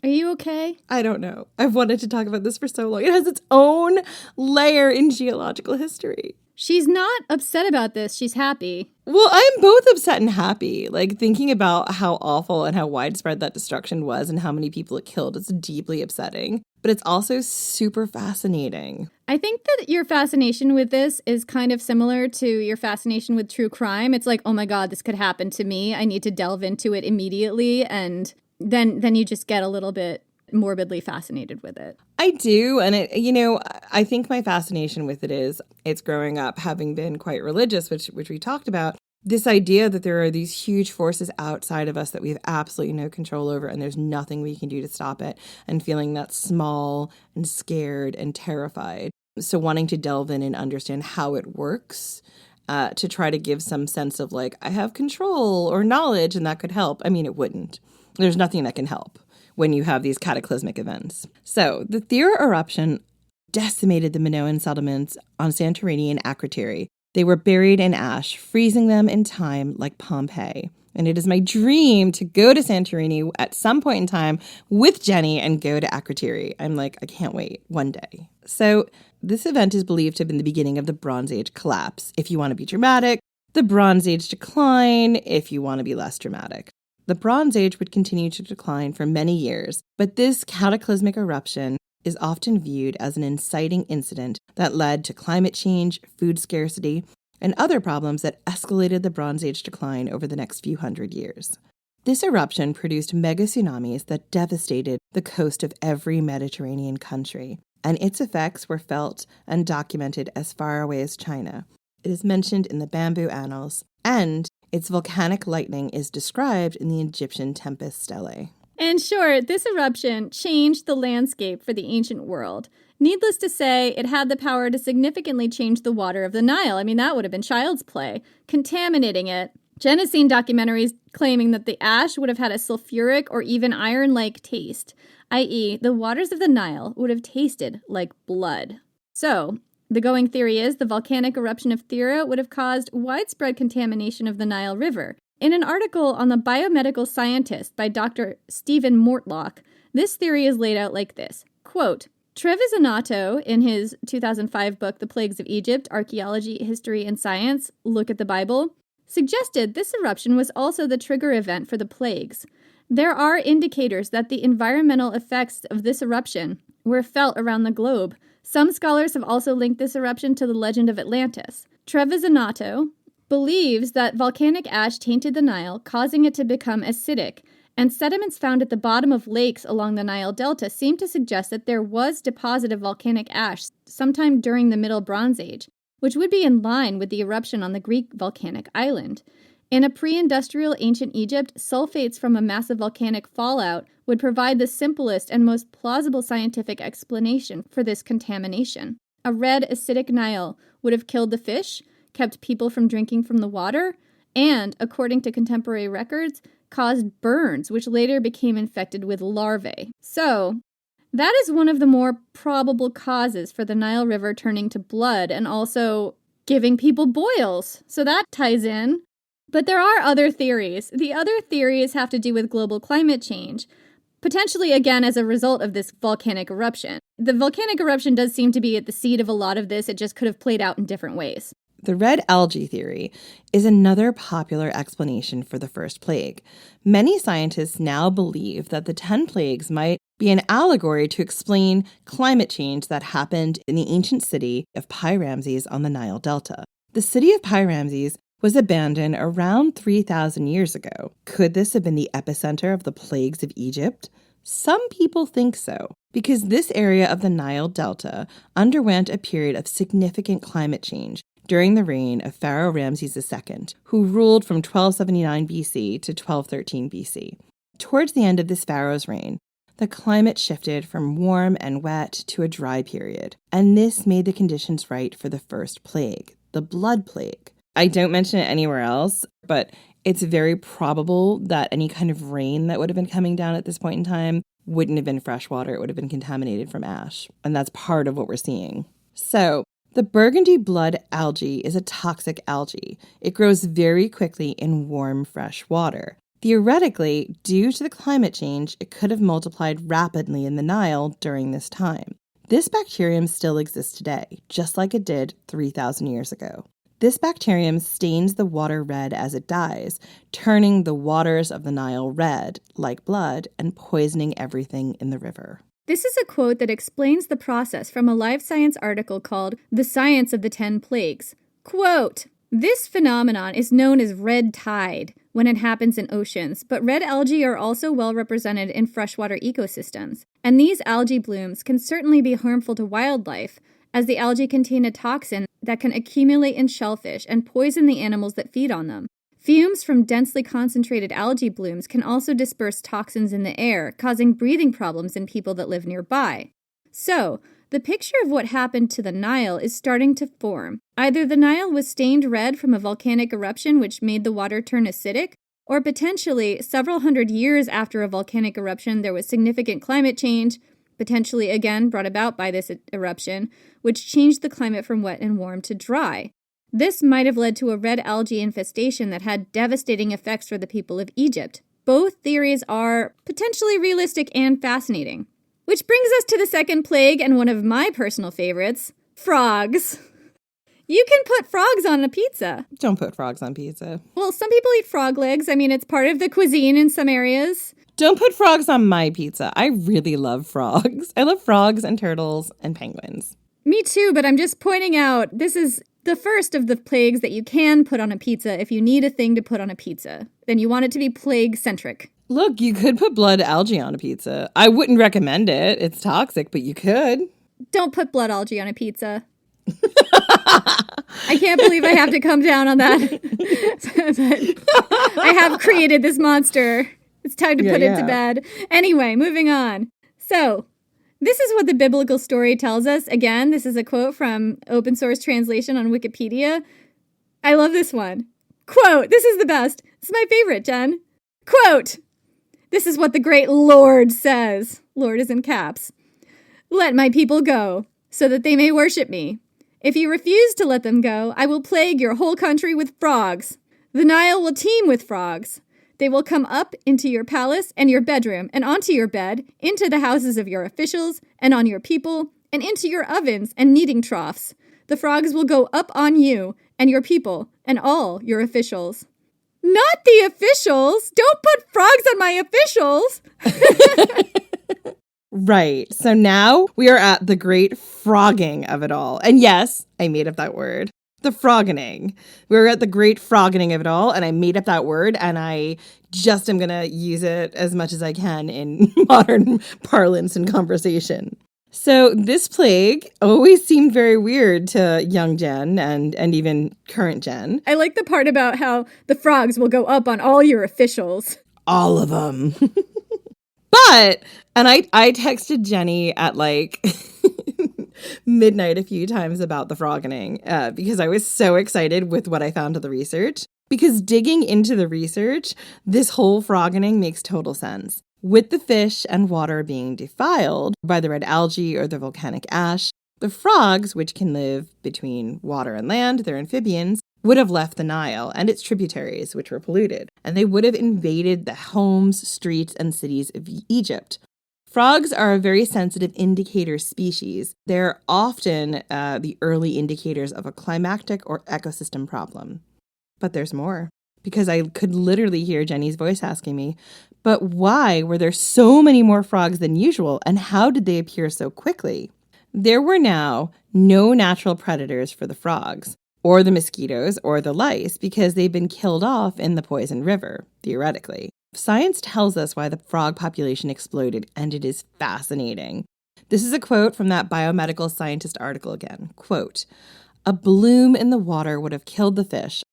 [SPEAKER 4] Are you okay?
[SPEAKER 5] I don't know. I've wanted to talk about this for so long. It has its own layer in geological history.
[SPEAKER 4] She's not upset about this. She's happy.
[SPEAKER 5] Well, I'm both upset and happy. Like, thinking about how awful and how widespread that destruction was and how many people it killed, it's deeply upsetting. But it's also super fascinating.
[SPEAKER 4] I think that your fascination with this is kind of similar to your fascination with true crime. It's like, oh my God, this could happen to me. I need to delve into it immediately. And then you just get a little bit morbidly fascinated with it.
[SPEAKER 5] I do. And I think my fascination with it is it's growing up having been quite religious, which we talked about. This idea that there are these huge forces outside of us that we have absolutely no control over, and there's nothing we can do to stop it, and feeling that small and scared and terrified. So wanting to delve in and understand how it works, to try to give some sense of like, I have control or knowledge, and that could help. I mean, it wouldn't. There's nothing that can help when you have these cataclysmic events. So the Pharaoh eruption decimated the Minoan settlements on Santorini and Akrotiri. They were buried in ash, freezing them in time like Pompeii. And it is my dream to go to Santorini at some point in time with Jenny and go to Akrotiri. I'm like, I can't wait one day. So this event is believed to have been the beginning of the Bronze Age collapse, if you want to be dramatic, the Bronze Age decline, if you want to be less dramatic. The Bronze Age would continue to decline for many years, but this cataclysmic eruption is often viewed as an inciting incident that led to climate change, food scarcity, and other problems that escalated the Bronze Age decline over the next few hundred years. This eruption produced mega tsunamis that devastated the coast of every Mediterranean country, and its effects were felt and documented as far away as China. It is mentioned in the Bamboo Annals, and its volcanic lightning is described in the Egyptian Tempest Stele.
[SPEAKER 4] In short, this eruption changed the landscape for the ancient world. Needless to say, it had the power to significantly change the water of the Nile. I mean, that would have been child's play. Contaminating it. Jen has seen documentaries claiming that the ash would have had a sulfuric or even iron-like taste, i.e., the waters of the Nile would have tasted like blood. So, the going theory is the volcanic eruption of Thera would have caused widespread contamination of the Nile River. In an article on the Biomedical Scientist by Dr. Stephen Mortlock, this theory is laid out like this, quote, Trevisanotto, in his 2005 book, The Plagues of Egypt, Archaeology, History, and Science, Look at the Bible, suggested this eruption was also the trigger event for the plagues. There are indicators that the environmental effects of this eruption were felt around the globe. Some scholars have also linked this eruption to the legend of Atlantis. Trevisanotto believes that volcanic ash tainted the Nile, causing it to become acidic, and sediments found at the bottom of lakes along the Nile Delta seem to suggest that there was deposit of volcanic ash sometime during the Middle Bronze Age, which would be in line with the eruption on the Greek volcanic island. In a pre-industrial ancient Egypt, sulfates from a massive volcanic fallout would provide the simplest and most plausible scientific explanation for this contamination. A red, acidic Nile would have killed the fish, kept people from drinking from the water, and, according to contemporary records, caused burns, which later became infected with larvae. So, that is one of the more probable causes for the Nile River turning to blood and also giving people boils. So that ties in. But there are other theories. The other theories have to do with global climate change, potentially again as a result of this volcanic eruption. The volcanic eruption does seem to be at the seed of a lot of this. It just could have played out in different ways.
[SPEAKER 5] The red algae theory is another popular explanation for the first plague. Many scientists now believe that the 10 plagues might be an allegory to explain climate change that happened in the ancient city of Pi-Ramses on the Nile Delta. The city of Pi-Ramses was abandoned around 3,000 years ago. Could this have been the epicenter of the plagues of Egypt? Some people think so, because this area of the Nile Delta underwent a period of significant climate change during the reign of Pharaoh Ramses II, who ruled from 1279 BC to 1213 BC. Towards the end of this pharaoh's reign, the climate shifted from warm and wet to a dry period, and this made the conditions right for the first plague, the blood plague. I don't mention it anywhere else, but it's very probable that any kind of rain that would have been coming down at this point in time wouldn't have been fresh water. It would have been contaminated from ash, and that's part of what we're seeing. So, the burgundy blood algae is a toxic algae. It grows very quickly in warm, fresh water. Theoretically, due to the climate change, it could have multiplied rapidly in the Nile during this time. This bacterium still exists today, just like it did 3,000 years ago. This bacterium stains the water red as it dies, turning the waters of the Nile red, like blood, and poisoning everything in the river.
[SPEAKER 4] This is a quote that explains the process from a Live Science article called The Science of the 10 Plagues. Quote, this phenomenon is known as red tide when it happens in oceans, but red algae are also well represented in freshwater ecosystems. And these algae blooms can certainly be harmful to wildlife, as the algae contain a toxin that can accumulate in shellfish and poison the animals that feed on them. Fumes from densely concentrated algae blooms can also disperse toxins in the air, causing breathing problems in people that live nearby. So, the picture of what happened to the Nile is starting to form. Either the Nile was stained red from a volcanic eruption which made the water turn acidic, or potentially several hundred years after a volcanic eruption there was significant climate change, potentially again brought about by this eruption, which changed the climate from wet and warm to dry. This might have led to a red algae infestation that had devastating effects for the people of Egypt. Both theories are potentially realistic and fascinating. Which brings us to the second plague and one of my personal favorites, frogs. You can put frogs on a pizza.
[SPEAKER 5] Don't put frogs on pizza.
[SPEAKER 4] Well, some people eat frog legs. I mean, it's part of the cuisine in some areas.
[SPEAKER 5] Don't put frogs on my pizza. I really love frogs. I love frogs and turtles and penguins.
[SPEAKER 4] Me too, but I'm just pointing out this is the first of the plagues that you can put on a pizza if you need a thing to put on a pizza. Then you want it to be plague-centric. Look,
[SPEAKER 5] you could put blood algae on a pizza. I wouldn't recommend it. It's toxic, but you could.
[SPEAKER 4] Don't put blood algae on a pizza. I can't believe I have to come down on that. But I have created this monster. It's time to put it to bed. Anyway, moving on. So, this is what the biblical story tells us. Again, this is a quote from open source translation on Wikipedia. I love this one. Quote, this is the best. It's my favorite, Jen. Quote, this is what the great Lord says. Lord is in caps. Let my people go, so that they may worship me. If you refuse to let them go, I will plague your whole country with frogs. The Nile will teem with frogs. They will come up into your palace and your bedroom and onto your bed, into the houses of your officials and on your people, and into your ovens and kneading troughs. The frogs will go up on you and your people and all your officials. Not the officials! Don't put frogs on my officials!
[SPEAKER 5] Right. So now we are at the great frogging of it all. And yes, I made up that word. The froggening. We're at the great froggening of it all, and I made up that word, and I just am going to use it as much as I can in modern parlance and conversation. So this plague always seemed very weird to young Jen and even current Jen.
[SPEAKER 4] I like the part about how the frogs will go up on all your officials.
[SPEAKER 5] All of them. But, and I texted Jenny at like midnight a few times about the froggening because I was so excited with what I found of the research. Because digging into the research, this whole froggening makes total sense. With the fish and water being defiled by the red algae or the volcanic ash, the frogs, which can live between water and land, they're amphibians, would have left the Nile and its tributaries, which were polluted, and they would have invaded the homes, streets, and cities of Egypt. Frogs are a very sensitive indicator species. They're often the early indicators of a climactic or ecosystem problem. But there's more, because I could literally hear Jenny's voice asking me, but why were there so many more frogs than usual, and how did they appear so quickly? There were now no natural predators for the frogs, or the mosquitoes, or the lice, because they've been killed off in the poison river, theoretically. Science tells us why the frog population exploded, and it is fascinating. This is a quote from that biomedical scientist article again. Quote, a bloom in the water would have killed the fish,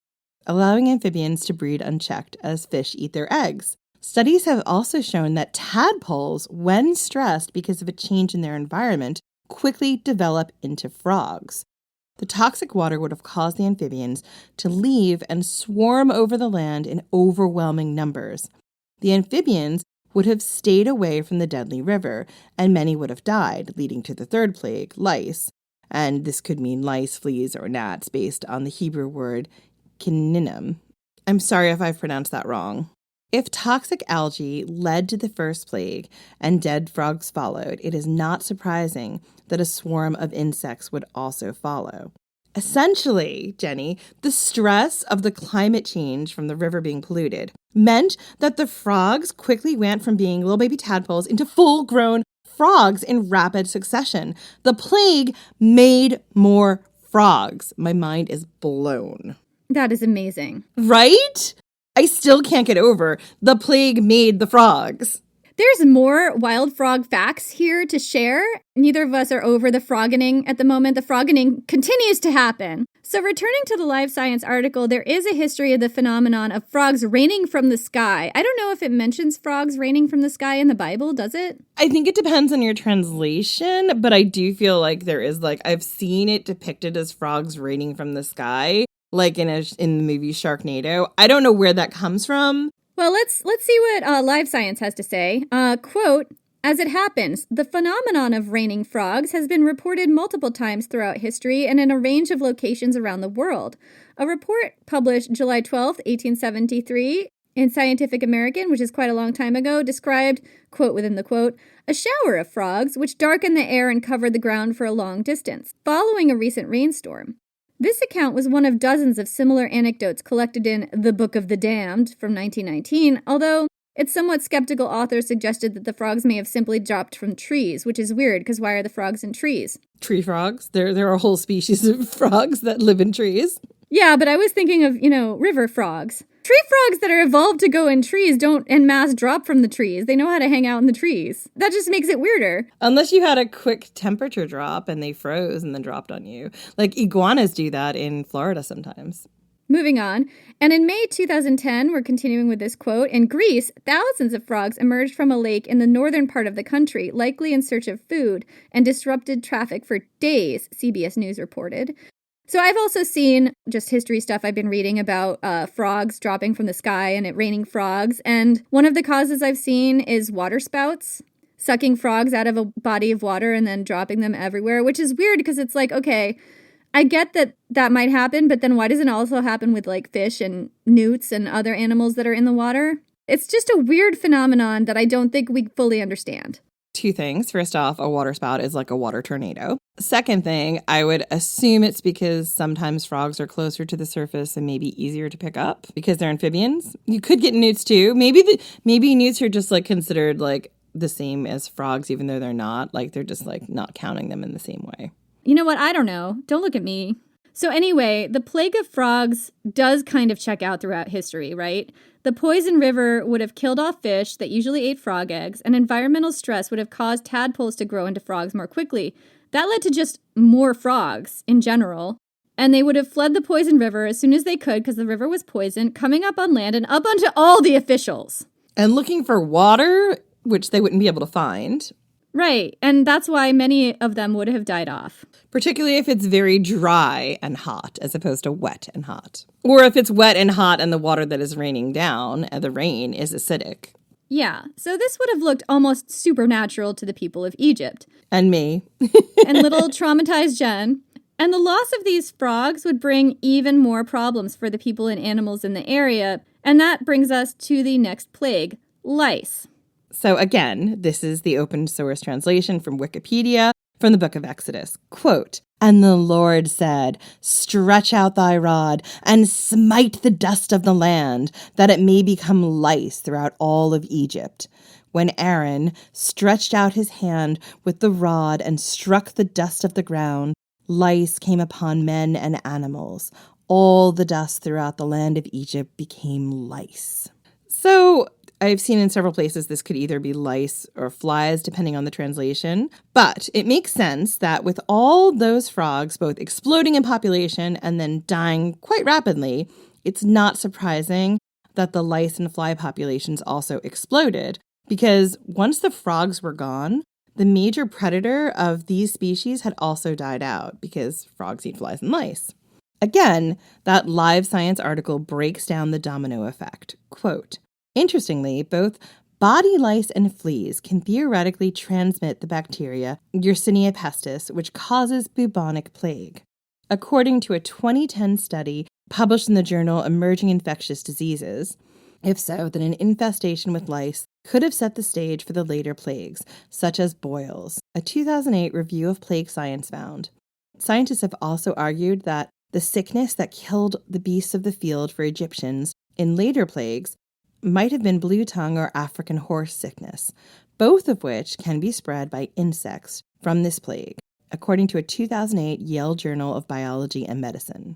[SPEAKER 5] allowing amphibians to breed unchecked as fish eat their eggs. Studies have also shown that tadpoles, when stressed because of a change in their environment, quickly develop into frogs. The toxic water would have caused the amphibians to leave and swarm over the land in overwhelming numbers. The amphibians would have stayed away from the deadly river, and many would have died, leading to the third plague, lice. And this could mean lice, fleas, or gnats based on the Hebrew word kininum. I'm sorry if I've pronounced that wrong. If toxic algae led to the first plague and dead frogs followed, it is not surprising that a swarm of insects would also follow. Essentially, Jenny, the stress of the climate change from the river being polluted meant that the frogs quickly went from being little baby tadpoles into full-grown frogs in rapid succession. The plague made more frogs. My mind is blown.
[SPEAKER 4] That is amazing.
[SPEAKER 5] Right? I still can't get over the plague made the frogs.
[SPEAKER 4] There's more wild frog facts here to share. Neither of us are over the froggening at the moment. The froggening continues to happen. So returning to the Live Science article, there is a history of the phenomenon of frogs raining from the sky. I don't know if it mentions frogs raining from the sky in the Bible, does it?
[SPEAKER 5] I think it depends on your translation, but I do feel like there is I've seen it depicted as frogs raining from the sky, like in the movie Sharknado. I don't know where that comes from.
[SPEAKER 4] Well, let's see what Live Science has to say. Quote, As it happens, the phenomenon of raining frogs has been reported multiple times throughout history and in a range of locations around the world. A report published July 12, 1873, in Scientific American, which is quite a long time ago, described, quote within the quote, a shower of frogs which darkened the air and covered the ground for a long distance, following a recent rainstorm. This account was one of dozens of similar anecdotes collected in The Book of the Damned from 1919, although its somewhat skeptical author suggested that the frogs may have simply dropped from trees, which is weird because why are the frogs in trees?
[SPEAKER 5] Tree frogs. There are whole species of frogs that live in trees.
[SPEAKER 4] Yeah, but I was thinking of, river frogs. Tree frogs that are evolved to go in trees don't en masse drop from the trees. They know how to hang out in the trees. That just makes it weirder.
[SPEAKER 5] Unless you had a quick temperature drop and they froze and then dropped on you. Like iguanas do that in Florida sometimes.
[SPEAKER 4] Moving on, and in May 2010, we're continuing with this quote, in Greece, thousands of frogs emerged from a lake in the northern part of the country, likely in search of food, and disrupted traffic for days, CBS News reported. So I've also seen just history stuff I've been reading about frogs dropping from the sky and it raining frogs, and one of the causes I've seen is water spouts, sucking frogs out of a body of water and then dropping them everywhere, which is weird because it's like, okay, I get that that might happen, but then why doesn't it also happen with like fish and newts and other animals that are in the water? It's just a weird phenomenon that I don't think we fully understand.
[SPEAKER 5] Two things. First off, a water spout is like a water tornado. Second thing, I would assume it's because sometimes frogs are closer to the surface and maybe easier to pick up because they're amphibians. You could get newts too. Maybe newts are just like considered like the same as frogs, even though they're not. Like they're just like not counting them in the same way.
[SPEAKER 4] You know what? I don't know. Don't look at me. So anyway, the plague of frogs does kind of check out throughout history, right? The poison river would have killed off fish that usually ate frog eggs, and environmental stress would have caused tadpoles to grow into frogs more quickly. That led to just more frogs in general, and they would have fled the poison river as soon as they could because the river was poisoned, coming up on land and up onto all the officials.
[SPEAKER 5] And looking for water, which they wouldn't be able to find.
[SPEAKER 4] Right, and that's why many of them would have died off.
[SPEAKER 5] Particularly if it's very dry and hot as opposed to wet and hot. Or if it's wet and hot and the water that is raining down, the rain, is acidic.
[SPEAKER 4] Yeah, so this would have looked almost supernatural to the people of Egypt.
[SPEAKER 5] And me.
[SPEAKER 4] And little traumatized Jen. And the loss of these frogs would bring even more problems for the people and animals in the area. And that brings us to the next plague, lice.
[SPEAKER 5] So again, this is the open source translation from Wikipedia from the book of Exodus. Quote, "And the Lord said, stretch out thy rod and smite the dust of the land, that it may become lice throughout all of Egypt. When Aaron stretched out his hand with the rod and struck the dust of the ground, lice came upon men and animals. All the dust throughout the land of Egypt became lice." So I've seen in several places this could either be lice or flies, depending on the translation. But it makes sense that with all those frogs both exploding in population and then dying quite rapidly, it's not surprising that the lice and fly populations also exploded. Because once the frogs were gone, the major predator of these species had also died out because frogs eat flies and lice. Again, that Live Science article breaks down the domino effect. Quote, "Interestingly, both body lice and fleas can theoretically transmit the bacteria Yersinia pestis, which causes bubonic plague. According to a 2010 study published in the journal Emerging Infectious Diseases, if so, then an infestation with lice could have set the stage for the later plagues, such as boils, a 2008 review of Plague Science found. Scientists have also argued that the sickness that killed the beasts of the field for Egyptians in later plagues might have been blue tongue or African horse sickness, both of which can be spread by insects from this plague, according to a 2008 Yale Journal of Biology and Medicine.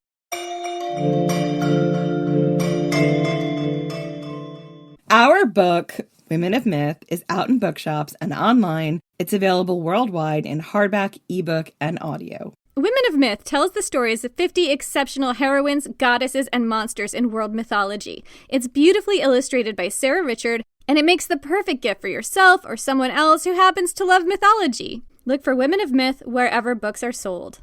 [SPEAKER 5] Our book, Women of Myth, is out in bookshops and online. It's available worldwide in hardback, ebook, and audio.
[SPEAKER 4] Women of Myth tells the stories of 50 exceptional heroines, goddesses, and monsters in world mythology. It's beautifully illustrated by Sarah Richard, and it makes the perfect gift for yourself or someone else who happens to love mythology. Look for Women of Myth wherever books are sold.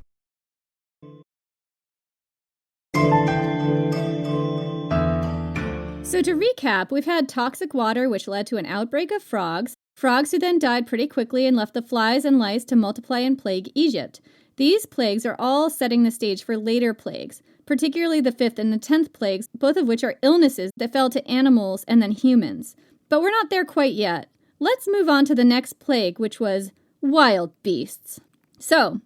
[SPEAKER 4] So to recap, we've had toxic water, which led to an outbreak of frogs, frogs who then died pretty quickly and left the flies and lice to multiply and plague Egypt. These plagues are all setting the stage for later plagues, particularly the 5th and the 10th plagues, both of which are illnesses that fell to animals and then humans. But we're not there quite yet. Let's move on to the next plague, which was wild beasts. So,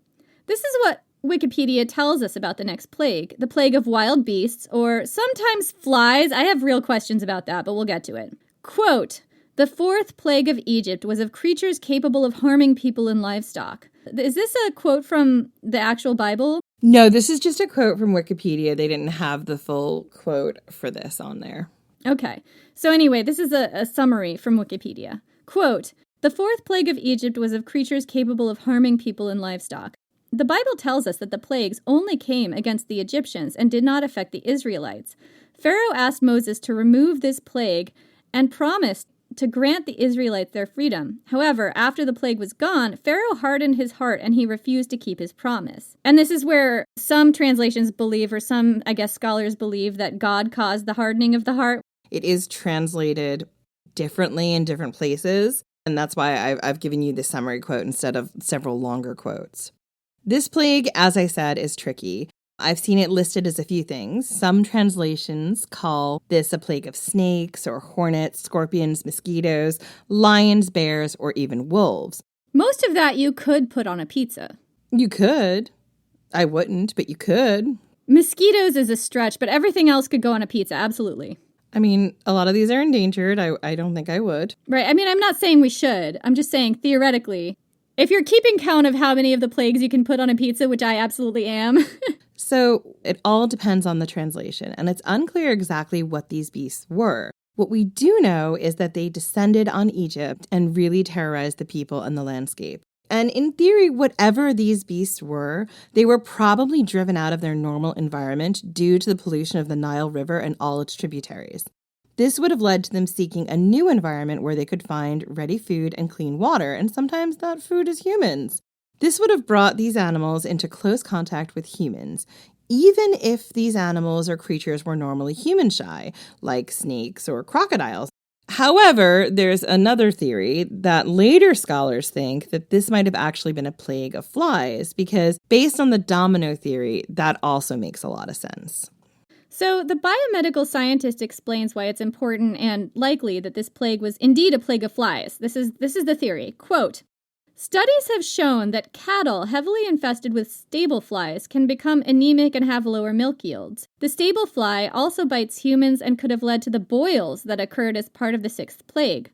[SPEAKER 4] this is what Wikipedia tells us about the next plague, the plague of wild beasts, or sometimes flies. I have real questions about that, but we'll get to it. Quote, "The 4th plague of Egypt was of creatures capable of harming people and livestock." Is this a quote from the actual Bible?
[SPEAKER 5] No, this is just a quote from Wikipedia. They didn't have the full quote for this on there.
[SPEAKER 4] Okay. So anyway, this is a summary from Wikipedia. Quote, "The 4th plague of Egypt was of creatures capable of harming people and livestock." The Bible tells us that the plagues only came against the Egyptians and did not affect the Israelites. Pharaoh asked Moses to remove this plague and promised to grant the Israelites their freedom. However, after the plague was gone, Pharaoh hardened his heart and he refused to keep his promise. And this is where some translations believe, or some, I guess, scholars believe, that God caused the hardening of the heart.
[SPEAKER 5] It is translated differently in different places, and that's why I've given you the summary quote instead of several longer quotes. This plague, as I said, is tricky. I've seen it listed as a few things. Some translations call this a plague of snakes or hornets, scorpions, mosquitoes, lions, bears, or even wolves.
[SPEAKER 4] Most of that you could put on a pizza.
[SPEAKER 5] You could. I wouldn't, but you could.
[SPEAKER 4] Mosquitoes is a stretch, but everything else could go on a pizza, absolutely.
[SPEAKER 5] I mean, a lot of these are endangered. I don't think I would.
[SPEAKER 4] Right. I mean, I'm not saying we should. I'm just saying, theoretically, if you're keeping count of how many of the plagues you can put on a pizza, which I absolutely am.
[SPEAKER 5] So it all depends on the translation, and it's unclear exactly what these beasts were. What we do know is that they descended on Egypt and really terrorized the people and the landscape. And in theory, whatever these beasts were, they were probably driven out of their normal environment due to the pollution of the Nile River and all its tributaries. This would have led to them seeking a new environment where they could find ready food and clean water, and sometimes that food is humans. This would have brought these animals into close contact with humans, even if these animals or creatures were normally human-shy, like snakes or crocodiles. However, there's another theory that later scholars think that this might have actually been a plague of flies, because based on the domino theory, that also makes a lot of sense.
[SPEAKER 4] So the biomedical scientist explains why it's important and likely that this plague was indeed a plague of flies. This is the theory. Quote, "Studies have shown that cattle heavily infested with stable flies can become anemic and have lower milk yields. The stable fly also bites humans and could have led to the boils that occurred as part of the 6th plague.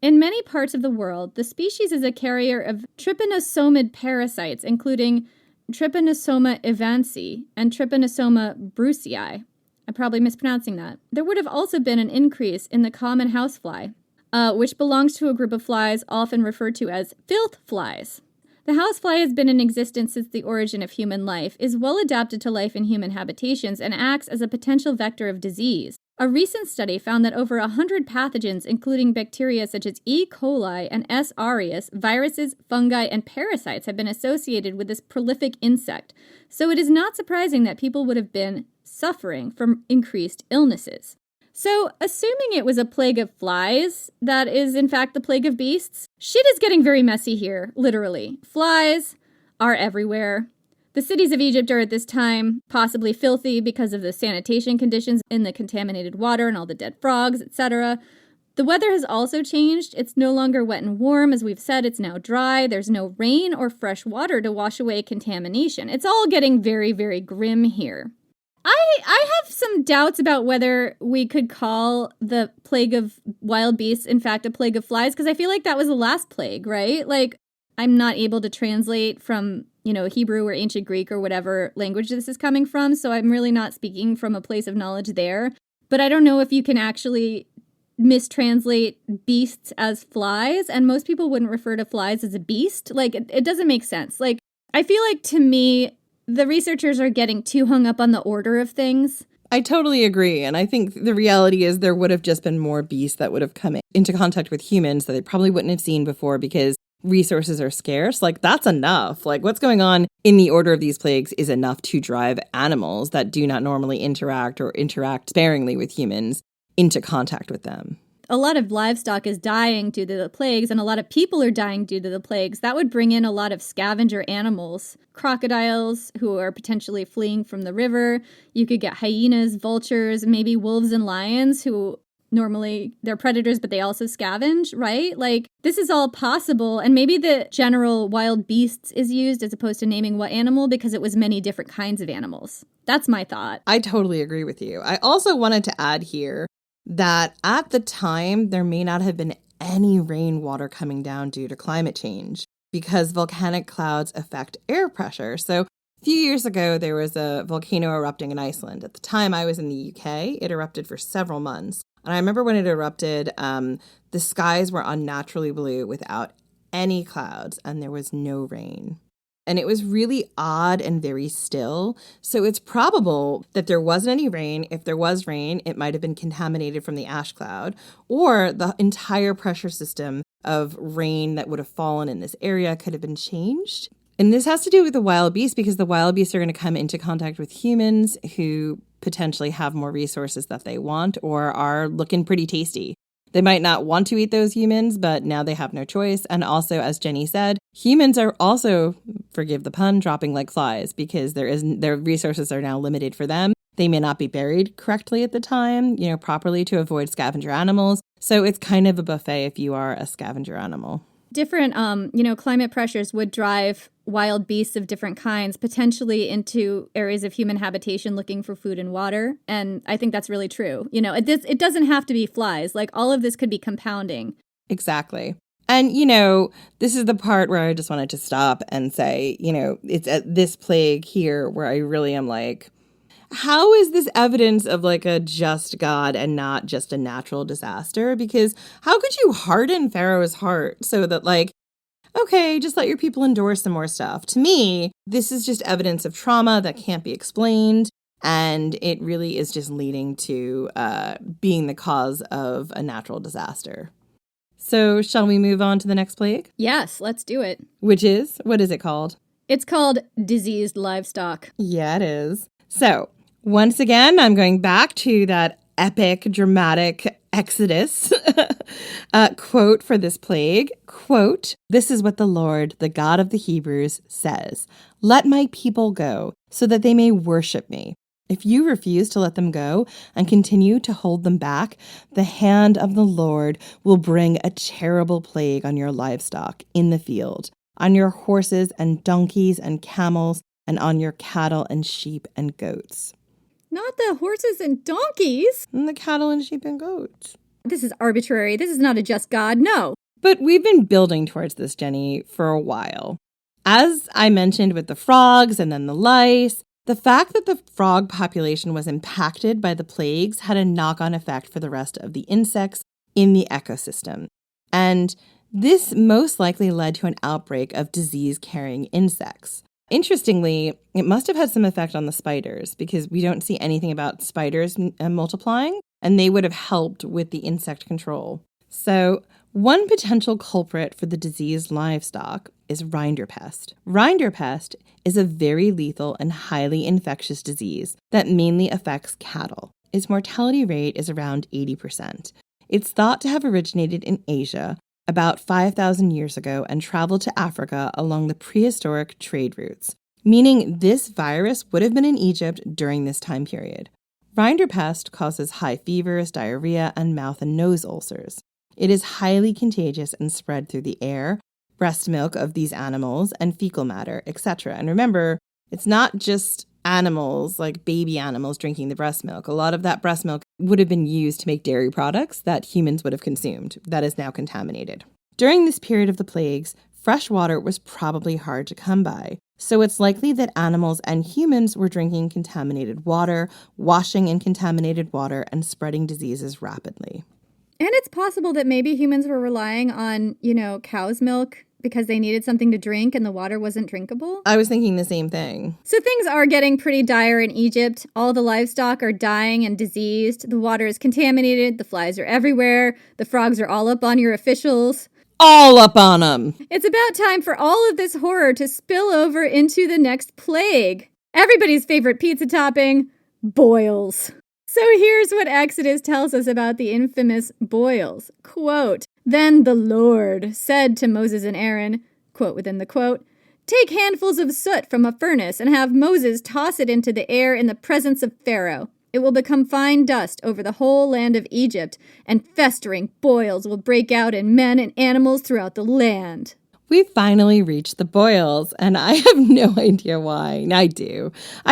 [SPEAKER 4] In many parts of the world, the species is a carrier of trypanosomid parasites, including Trypanosoma evansi and Trypanosoma brucei." I'm probably mispronouncing that. There would have also been an increase in the common housefly, which belongs to a group of flies often referred to as filth flies. The housefly has been in existence since the origin of human life, is well adapted to life in human habitations, and acts as a potential vector of disease. A recent study found that over 100 pathogens, including bacteria such as E. coli and S. aureus, viruses, fungi, and parasites have been associated with this prolific insect. So it is not surprising that people would have been suffering from increased illnesses. So, assuming it was a plague of flies, that is in fact the plague of beasts, shit is getting very messy here, literally. Flies are everywhere. The cities of Egypt are at this time possibly filthy because of the sanitation conditions in the contaminated water and all the dead frogs, etc. The weather has also changed. It's no longer wet and warm. As we've said, it's now dry. There's no rain or fresh water to wash away contamination. It's all getting very, very grim here. I have some doubts about whether we could call the plague of wild beasts, in fact, a plague of flies, because I feel like that was the last plague, right? Like, I'm not able to translate from, Hebrew or ancient Greek or whatever language this is coming from, so I'm really not speaking from a place of knowledge there. But I don't know if you can actually mistranslate beasts as flies, and most people wouldn't refer to flies as a beast. Like, it doesn't make sense. Like, I feel like, to me, the researchers are getting too hung up on the order of things.
[SPEAKER 5] I totally agree. And I think the reality is there would have just been more beasts that would have come into contact with humans that they probably wouldn't have seen before because resources are scarce. Like, that's enough. Like, what's going on in the order of these plagues is enough to drive animals that do not normally interact or interact sparingly with humans into contact with them.
[SPEAKER 4] a lot of livestock is dying due to the plagues and a lot of people are dying due to the plagues, that would bring in a lot of scavenger animals. Crocodiles who are potentially fleeing from the river. You could get hyenas, vultures, maybe wolves and lions who normally they're predators, but they also scavenge, right? Like, this is all possible. And maybe the general wild beasts is used as opposed to naming what animal because it was many different kinds of animals. That's my thought.
[SPEAKER 5] I totally agree with you. I also wanted to add here that at the time, there may not have been any rainwater coming down due to climate change because volcanic clouds affect air pressure. So a few years ago, there was a volcano erupting in Iceland. At the time I was in the UK, it erupted for several months. And I remember when it erupted, the skies were unnaturally blue without any clouds, and there was no rain. And it was really odd and very still. So it's probable that there wasn't any rain. If there was rain, it might have been contaminated from the ash cloud, or the entire pressure system of rain that would have fallen in this area could have been changed. And this has to do with the wild beasts because the wild beasts are going to come into contact with humans who potentially have more resources that they want or are looking pretty tasty. They might not want to eat those humans, but now they have no choice. And also, as Jenny said, humans are also, forgive the pun, dropping like flies because their resources are now limited for them. They may not be buried correctly at the time, properly to avoid scavenger animals. So it's kind of a buffet if you are a scavenger animal.
[SPEAKER 4] Different, climate pressures would drive wild beasts of different kinds potentially into areas of human habitation looking for food and water. And I think that's really true. It doesn't have to be flies. Like, all of this could be compounding.
[SPEAKER 5] Exactly. And, this is the part where I just wanted to stop and say, it's at this plague here where I really am like, how is this evidence of like a just God and not just a natural disaster? Because how could you harden Pharaoh's heart so that like, okay, just let your people endure some more stuff? To me, this is just evidence of trauma that can't be explained. And it really is just leading to being the cause of a natural disaster. So shall we move on to the next plague?
[SPEAKER 4] Yes, let's do it.
[SPEAKER 5] What is it called?
[SPEAKER 4] It's called diseased livestock.
[SPEAKER 5] Yeah, it is. So once again, I'm going back to that epic, dramatic Exodus quote for this plague. Quote, "This is what the Lord, the God of the Hebrews, says. Let my people go so that they may worship me. If you refuse to let them go and continue to hold them back, the hand of the Lord will bring a terrible plague on your livestock in the field, on your horses and donkeys and camels, and on your cattle and sheep and goats."
[SPEAKER 4] Not the horses and donkeys.
[SPEAKER 5] And the cattle and sheep and goats.
[SPEAKER 4] This is arbitrary. This is not a just God. No.
[SPEAKER 5] But we've been building towards this, Jenny, for a while. As I mentioned with the frogs and then the lice, the fact that the frog population was impacted by the plagues had a knock-on effect for the rest of the insects in the ecosystem. And this most likely led to an outbreak of disease-carrying insects. Interestingly, it must have had some effect on the spiders because we don't see anything about spiders multiplying, and they would have helped with the insect control. So one potential culprit for the diseased livestock is rinderpest. Rinderpest is a very lethal and highly infectious disease that mainly affects cattle. Its mortality rate is around 80%. It's thought to have originated in Asia about 5,000 years ago and traveled to Africa along the prehistoric trade routes, meaning this virus would have been in Egypt during this time period. Rinderpest causes high fevers, diarrhea, and mouth and nose ulcers. It is highly contagious and spread through the air, breast milk of these animals, and fecal matter, etc. And remember, it's not just animals, like baby animals, drinking the breast milk. A lot of that breast milk would have been used to make dairy products that humans would have consumed. That is now contaminated. During this period of the plagues, fresh water was probably hard to come by. So it's likely that animals and humans were drinking contaminated water, washing in contaminated water, and spreading diseases rapidly.
[SPEAKER 4] And it's possible that maybe humans were relying on, cow's milk because they needed something to drink and the water wasn't drinkable.
[SPEAKER 5] I was thinking the same thing.
[SPEAKER 4] So things are getting pretty dire in Egypt. All the livestock are dying and diseased. The water is contaminated. The flies are everywhere. The frogs are all up on your officials.
[SPEAKER 5] All up on them.
[SPEAKER 4] It's about time for all of this horror to spill over into the next plague. Everybody's favorite pizza topping, boils. So here's what Exodus tells us about the infamous boils. Quote, "Then the Lord said to Moses and Aaron," quote within the quote, "Take handfuls of soot from a furnace and have Moses toss it into the air in the presence of Pharaoh. It will become fine dust over the whole land of Egypt, and festering boils will break out in men and animals throughout the land."
[SPEAKER 5] We finally reached the boils, and I have no idea why. I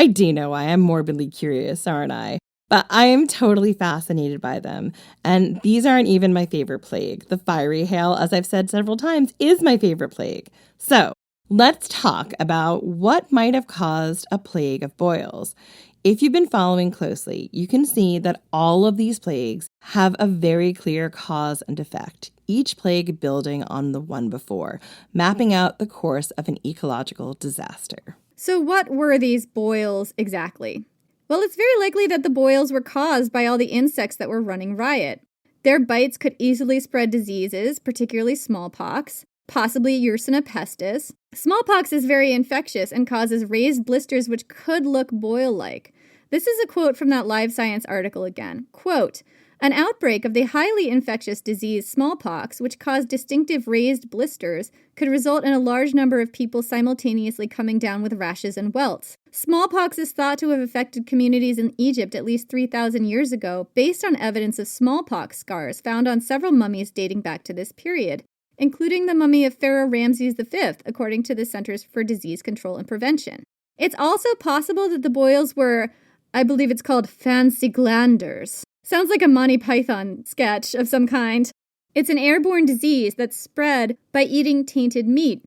[SPEAKER 5] do know why. I'm morbidly curious, aren't I? But I am totally fascinated by them. And these aren't even my favorite plague. The fiery hail, as I've said several times, is my favorite plague. So let's talk about what might have caused a plague of boils. If you've been following closely, you can see that all of these plagues have a very clear cause and effect, each plague building on the one before, mapping out the course of an ecological disaster.
[SPEAKER 4] So what were these boils exactly? Well, it's very likely that the boils were caused by all the insects that were running riot. Their bites could easily spread diseases, particularly smallpox, possibly Yersinia pestis. Smallpox is very infectious and causes raised blisters which could look boil-like. This is a quote from that Live Science article again. Quote, "An outbreak of the highly infectious disease smallpox, which caused distinctive raised blisters, could result in a large number of people simultaneously coming down with rashes and welts. Smallpox is thought to have affected communities in Egypt at least 3,000 years ago, based on evidence of smallpox scars found on several mummies dating back to this period, including the mummy of Pharaoh Ramses V, according to the Centers for Disease Control and Prevention. It's also possible that the boils were, I believe it's called fancy glanders. Sounds like a Monty Python sketch of some kind. It's an airborne disease that's spread by eating tainted meat.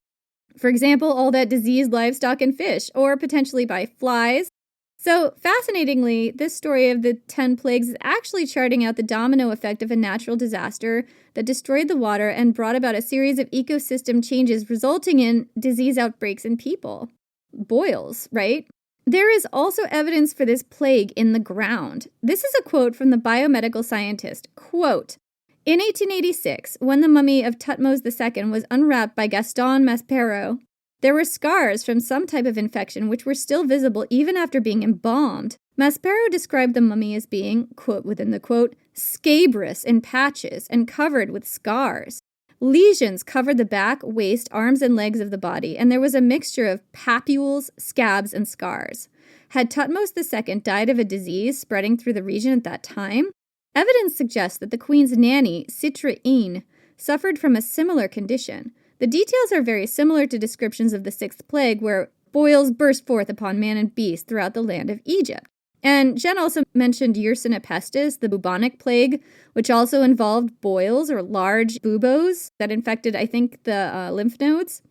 [SPEAKER 4] For example, all that diseased livestock and fish, or potentially by flies. So, fascinatingly, this story of the 10 plagues is actually charting out the domino effect of a natural disaster that destroyed the water and brought about a series of ecosystem changes resulting in disease outbreaks in people. Boils, right? There is also evidence for this plague in the ground. This is a quote from the biomedical scientist. Quote, "In 1886, when the mummy of Thutmose II was unwrapped by Gaston Maspero, there were scars from some type of infection which were still visible even after being embalmed. Maspero described the mummy as being, quote within the quote, scabrous in patches and covered with scars. Lesions covered the back, waist, arms, and legs of the body, and there was a mixture of papules, scabs, and scars. Had Thutmose II died of a disease spreading through the region at that time? Evidence suggests that the queen's nanny, Citrine, suffered from a similar condition. The details are very similar to descriptions of the sixth plague, where boils burst forth upon man and beast throughout the land of Egypt. And Jen also mentioned Yersinia pestis, the bubonic plague, which also involved boils or large buboes that infected, I think, the lymph nodes.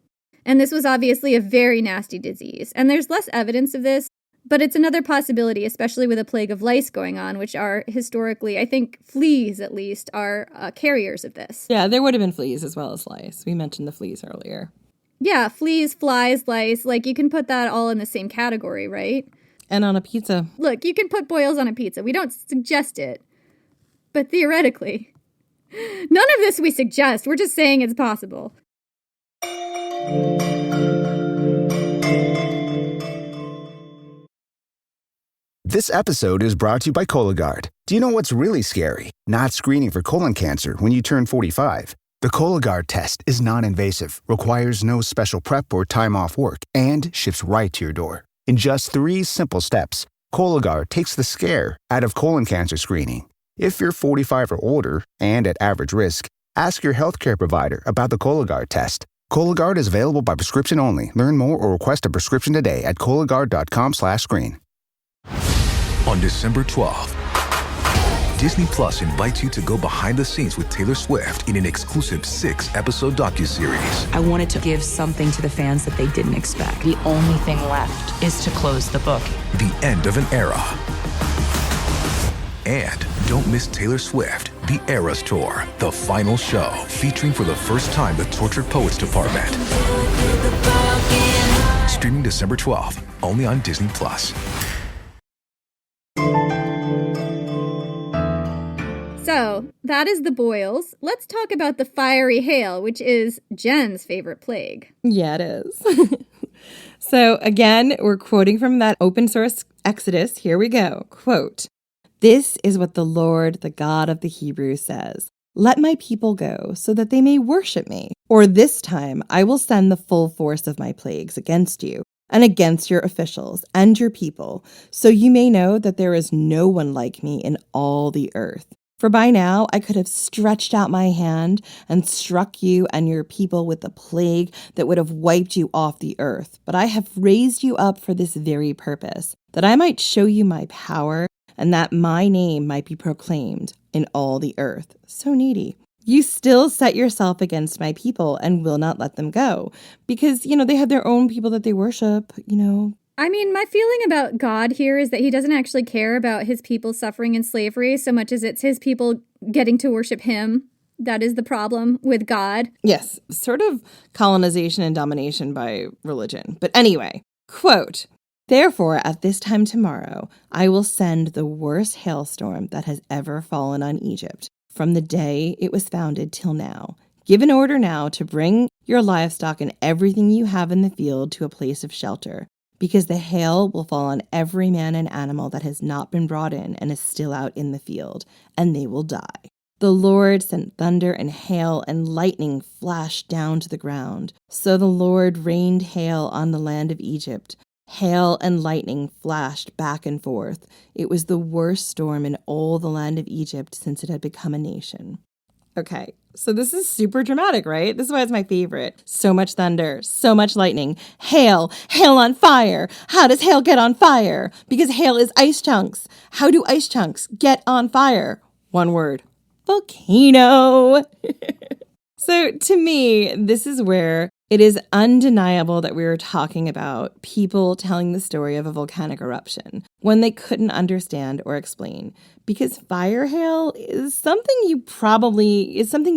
[SPEAKER 4] And this was obviously a very nasty disease. And there's less evidence of this, but it's another possibility, especially with a plague of lice going on, which are historically, I think fleas at least, are carriers of this.
[SPEAKER 5] Yeah, there would have been fleas as well as lice. We mentioned the fleas earlier.
[SPEAKER 4] Yeah, fleas, flies, lice, like you can put that all in the same category, right?
[SPEAKER 5] And on a pizza.
[SPEAKER 4] Look, you can put boils on a pizza. We don't suggest it. But theoretically, none of this we suggest. We're just saying it's possible.
[SPEAKER 8] This episode is brought to you by Cologuard. Do you know what's really scary? Not screening for colon cancer when you turn 45. The Cologuard test is non-invasive, requires no special prep or time off work, and ships right to your door. In just 3 simple steps, Cologuard takes the scare out of colon cancer screening. If you're 45 or older and at average risk, ask your healthcare provider about the Cologuard test. Cologuard is available by prescription only. Learn more or request a prescription today at Cologuard.com/screen.
[SPEAKER 9] On December 12th, Disney Plus invites you to go behind the scenes with Taylor Swift in an exclusive 6-episode docuseries.
[SPEAKER 10] I wanted to give something to the fans that they didn't expect. The only thing left is to close the book.
[SPEAKER 9] The end of an era. And don't miss Taylor Swift, The Eras Tour, the final show, featuring for the first time the Tortured Poets Department. Streaming December 12th, only on Disney Plus.
[SPEAKER 4] So, that is the boils. Let's talk about the fiery hail, which is Jen's favorite plague.
[SPEAKER 5] Yeah, it is. So, again, we're quoting from that open source Exodus. Here we go. Quote, This is what the Lord, the God of the Hebrews, says. Let my people go so that they may worship me. Or this time I will send the full force of my plagues against you and against your officials and your people, so you may know that there is no one like me in all the earth. For by now I could have stretched out my hand and struck you and your people with a plague that would have wiped you off the earth. But I have raised you up for this very purpose, that I might show you my power and that my name might be proclaimed in all the earth. So needy. You still set yourself against my people and will not let them go because, they have their own people that they worship,
[SPEAKER 4] I mean, my feeling about God here is that he doesn't actually care about his people suffering in slavery so much as it's his people getting to worship him. That is the problem with God.
[SPEAKER 5] Yes, sort of colonization and domination by religion. But anyway, quote, therefore, at this time tomorrow, I will send the worst hailstorm that has ever fallen on Egypt from the day it was founded till now. Give an order now to bring your livestock and everything you have in the field to a place of shelter, because the hail will fall on every man and animal that has not been brought in and is still out in the field, and they will die. The Lord sent thunder and hail, and lightning flashed down to the ground. So the Lord rained hail on the land of Egypt. Hail and lightning flashed back and forth. It was the worst storm in all the land of Egypt since it had become a nation. Okay, so this is super dramatic, right? This is why it's my favorite. So much thunder, so much lightning, hail on fire. How does hail get on fire? Because hail is ice chunks. How do ice chunks get on fire? One word, volcano. So to me, this is where it is undeniable that we are talking about people telling the story of a volcanic eruption when they couldn't understand or explain. Because fire hail is something you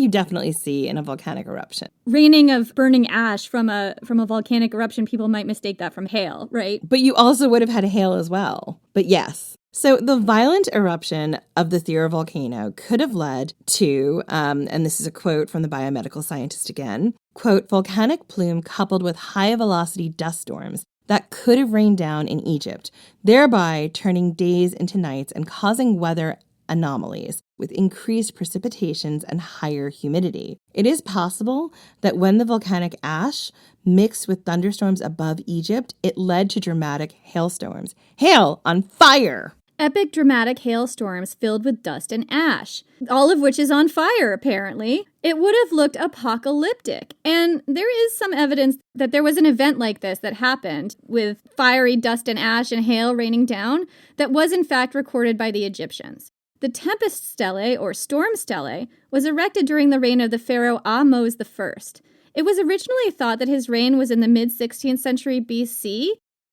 [SPEAKER 5] definitely see in a volcanic eruption.
[SPEAKER 4] Raining of burning ash from a volcanic eruption, people might mistake that from hail, right?
[SPEAKER 5] But you also would have had hail as well. But yes. So the violent eruption of the Thera volcano could have led to, and this is a quote from the biomedical scientist again, quote, volcanic plume coupled with high-velocity dust storms that could have rained down in Egypt, thereby turning days into nights and causing weather anomalies with increased precipitations and higher humidity. It is possible that when the volcanic ash mixed with thunderstorms above Egypt, it led to dramatic hailstorms. Hail on fire!
[SPEAKER 4] Epic dramatic hailstorms filled with dust and ash, all of which is on fire, apparently. It would have looked apocalyptic. And there is some evidence that there was an event like this that happened with fiery dust and ash and hail raining down that was in fact recorded by the Egyptians. The Tempest Stele, or Storm Stele, was erected during the reign of the Pharaoh Ahmose I. It was originally thought that his reign was in the mid-16th century BC,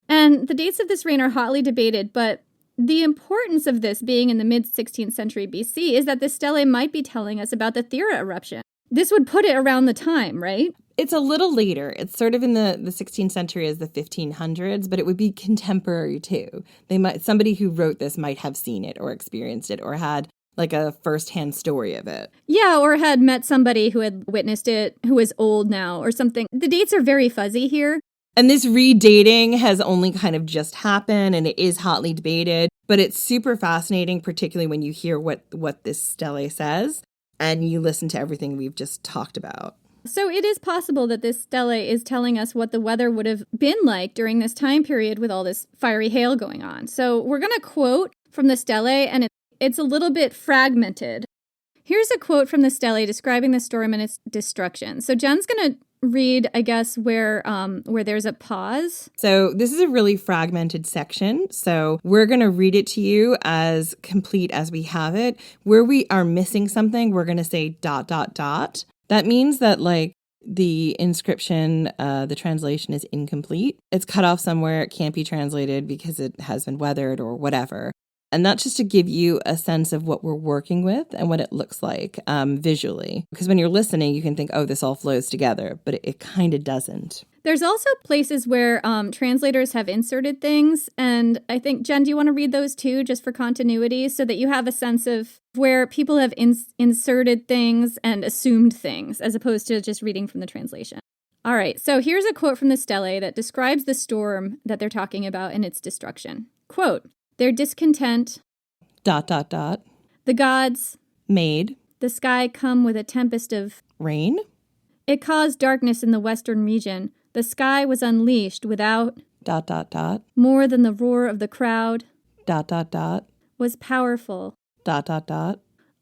[SPEAKER 4] and the dates of this reign are hotly debated, but the importance of this being in the mid-16th century BC is that the stele might be telling us about the Thera eruption. This would put it around the time, right?
[SPEAKER 5] It's a little later. It's sort of in the 16th century as the 1500s, but it would be contemporary too. Somebody who wrote this might have seen it or experienced it or had like a firsthand story of it.
[SPEAKER 4] Yeah, or had met somebody who had witnessed it, who is old now or something. The dates are very fuzzy here.
[SPEAKER 5] And this redating has only kind of just happened, and it is hotly debated, but it's super fascinating, particularly when you hear what this stele says, and you listen to everything we've just talked about.
[SPEAKER 4] So it is possible that this stele is telling us what the weather would have been like during this time period with all this fiery hail going on. So we're going to quote from the stele, and it's a little bit fragmented. Here's a quote from the stele describing the storm and its destruction. So Jen's going to read, I guess, where there's a pause.
[SPEAKER 5] So this is a really fragmented section. So we're going to read it to you as complete as we have it. Where we are missing something, we're going to say ... That means that like the inscription, the translation is incomplete. It's cut off somewhere. It can't be translated because it has been weathered or whatever. And that's just to give you a sense of what we're working with and what it looks like visually. Because when you're listening, you can think, oh, this all flows together, but it kind of doesn't.
[SPEAKER 4] There's also places where translators have inserted things. And I think, Jen, do you want to read those too, just for continuity, so that you have a sense of where people have inserted things and assumed things, as opposed to just reading from the translation? All right, so here's a quote from the stele that describes the storm that they're talking about and its destruction. Quote, their discontent
[SPEAKER 5] The
[SPEAKER 4] gods
[SPEAKER 5] made
[SPEAKER 4] the sky come with a tempest of
[SPEAKER 5] rain.
[SPEAKER 4] It caused darkness in the western region. The sky was unleashed without more than the roar of the crowd was powerful.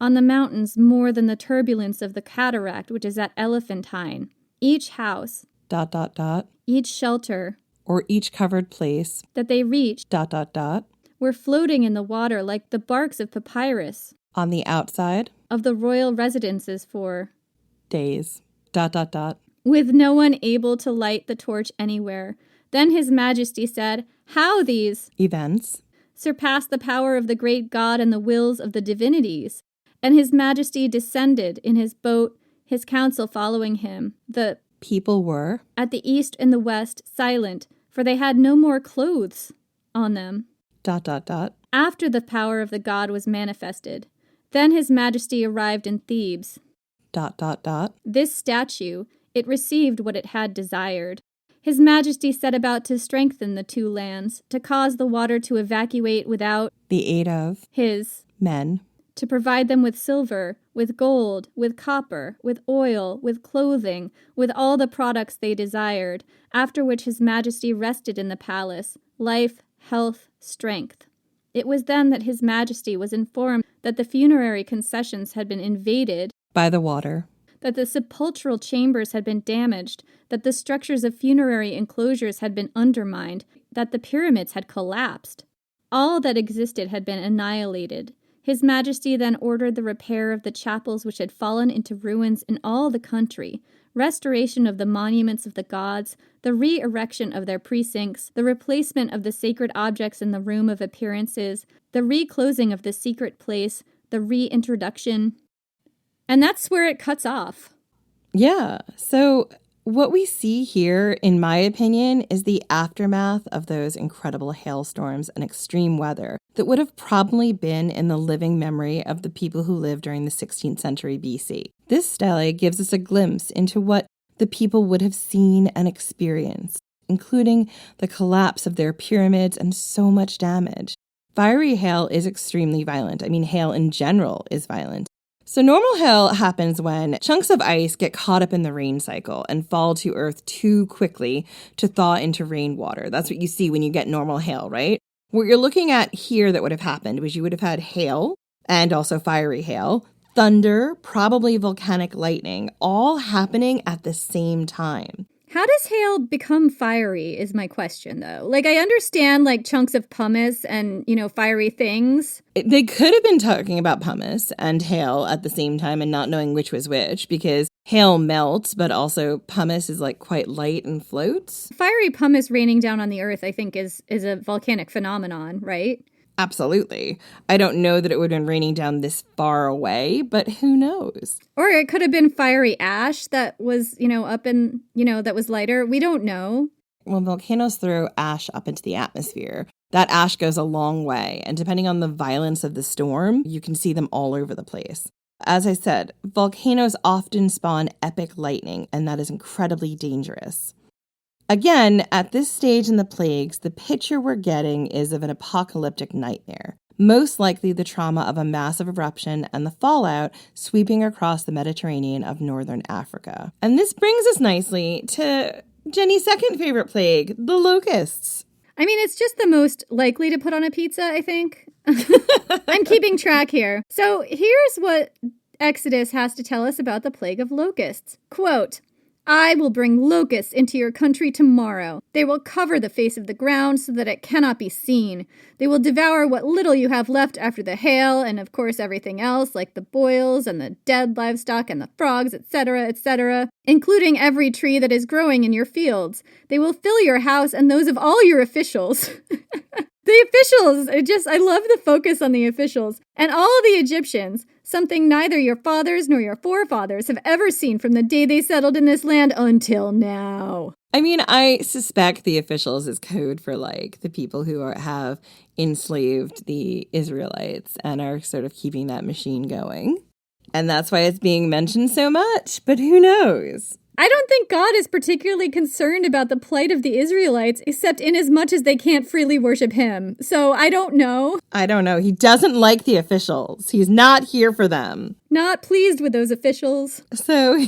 [SPEAKER 4] On the mountains more than the turbulence of the cataract which is at Elephantine. Each house each shelter
[SPEAKER 5] or each covered place
[SPEAKER 4] that they reached were floating in the water like the barks of papyrus
[SPEAKER 5] on the outside
[SPEAKER 4] of the royal residences for
[SPEAKER 5] days.
[SPEAKER 4] With no one able to light the torch anywhere. Then His Majesty said, how these
[SPEAKER 5] events
[SPEAKER 4] surpass the power of the great God and the wills of the divinities. And His Majesty descended in his boat, his council following him. The
[SPEAKER 5] people were
[SPEAKER 4] at the east and the west silent, for they had no more clothes on them. After the power of the God was manifested. Then His Majesty arrived in Thebes. This statue, it received what it had desired. His Majesty set about to strengthen the two lands, to cause the water to evacuate without
[SPEAKER 5] the aid of
[SPEAKER 4] his
[SPEAKER 5] men,
[SPEAKER 4] to provide them with silver, with gold, with copper, with oil, with clothing, with all the products they desired, after which His Majesty rested in the palace, life, health, strength. It was then that His Majesty was informed that the funerary concessions had been invaded
[SPEAKER 5] by the water,
[SPEAKER 4] that the sepulchral chambers had been damaged, that the structures of funerary enclosures had been undermined, that the pyramids had collapsed. All that existed had been annihilated. His Majesty then ordered the repair of the chapels which had fallen into ruins in all the country, restoration of the monuments of the gods, the re-erection of their precincts, the replacement of the sacred objects in the room of appearances, the re-closing of the secret place, the reintroduction. And that's where it cuts off.
[SPEAKER 5] Yeah. So what we see here, in my opinion, is the aftermath of those incredible hailstorms and extreme weather that would have probably been in the living memory of the people who lived during the 16th century BC. This stele gives us a glimpse into what the people would have seen and experienced, including the collapse of their pyramids and so much damage. Fiery hail is extremely violent. I mean, hail in general is violent. So normal hail happens when chunks of ice get caught up in the rain cycle and fall to earth too quickly to thaw into rainwater. That's what you see when you get normal hail, right? What you're looking at here that would have happened was you would have had hail and also fiery hail, thunder, probably volcanic lightning, all happening at the same time.
[SPEAKER 4] How does hail become fiery is my question, though. Like, I understand, like, chunks of pumice and, fiery things.
[SPEAKER 5] They could have been talking about pumice and hail at the same time and not knowing which was which, because hail melts, but also pumice is, like, quite light and floats.
[SPEAKER 4] Fiery pumice raining down on the earth, I think, is a volcanic phenomenon, right?
[SPEAKER 5] Absolutely. I don't know that it would have been raining down this far away, but who knows?
[SPEAKER 4] Or it could have been fiery ash that was, up in, that was lighter. We don't know.
[SPEAKER 5] When volcanoes throw ash up into the atmosphere, that ash goes a long way. And depending on the violence of the storm, you can see them all over the place. As I said, volcanoes often spawn epic lightning, and that is incredibly dangerous. Again, at this stage in the plagues, the picture we're getting is of an apocalyptic nightmare, most likely the trauma of a massive eruption and the fallout sweeping across the Mediterranean of northern Africa. And this brings us nicely to Jenny's second favorite plague, the locusts.
[SPEAKER 4] I mean, it's just the most likely to put on a pizza, I think. I'm keeping track here. So here's what Exodus has to tell us about the plague of locusts. Quote, I will bring locusts into your country tomorrow. They will cover the face of the ground so that it cannot be seen. They will devour what little you have left after the hail, and of course everything else, like the boils and the dead livestock and the frogs, etc., including every tree that is growing in your fields. They will fill your house and those of all your officials. The officials, I love the focus on the officials. And all the Egyptians, something neither your fathers nor your forefathers have ever seen from the day they settled in this land until now.
[SPEAKER 5] I mean, I suspect the officials is code for, like, the people who have enslaved the Israelites and are sort of keeping that machine going. And that's why it's being mentioned so much, but who knows?
[SPEAKER 4] I don't think God is particularly concerned about the plight of the Israelites, except in as much as they can't freely worship him. So I don't know.
[SPEAKER 5] I don't know. He doesn't like the officials. He's not here for them.
[SPEAKER 4] Not pleased with those officials.
[SPEAKER 5] So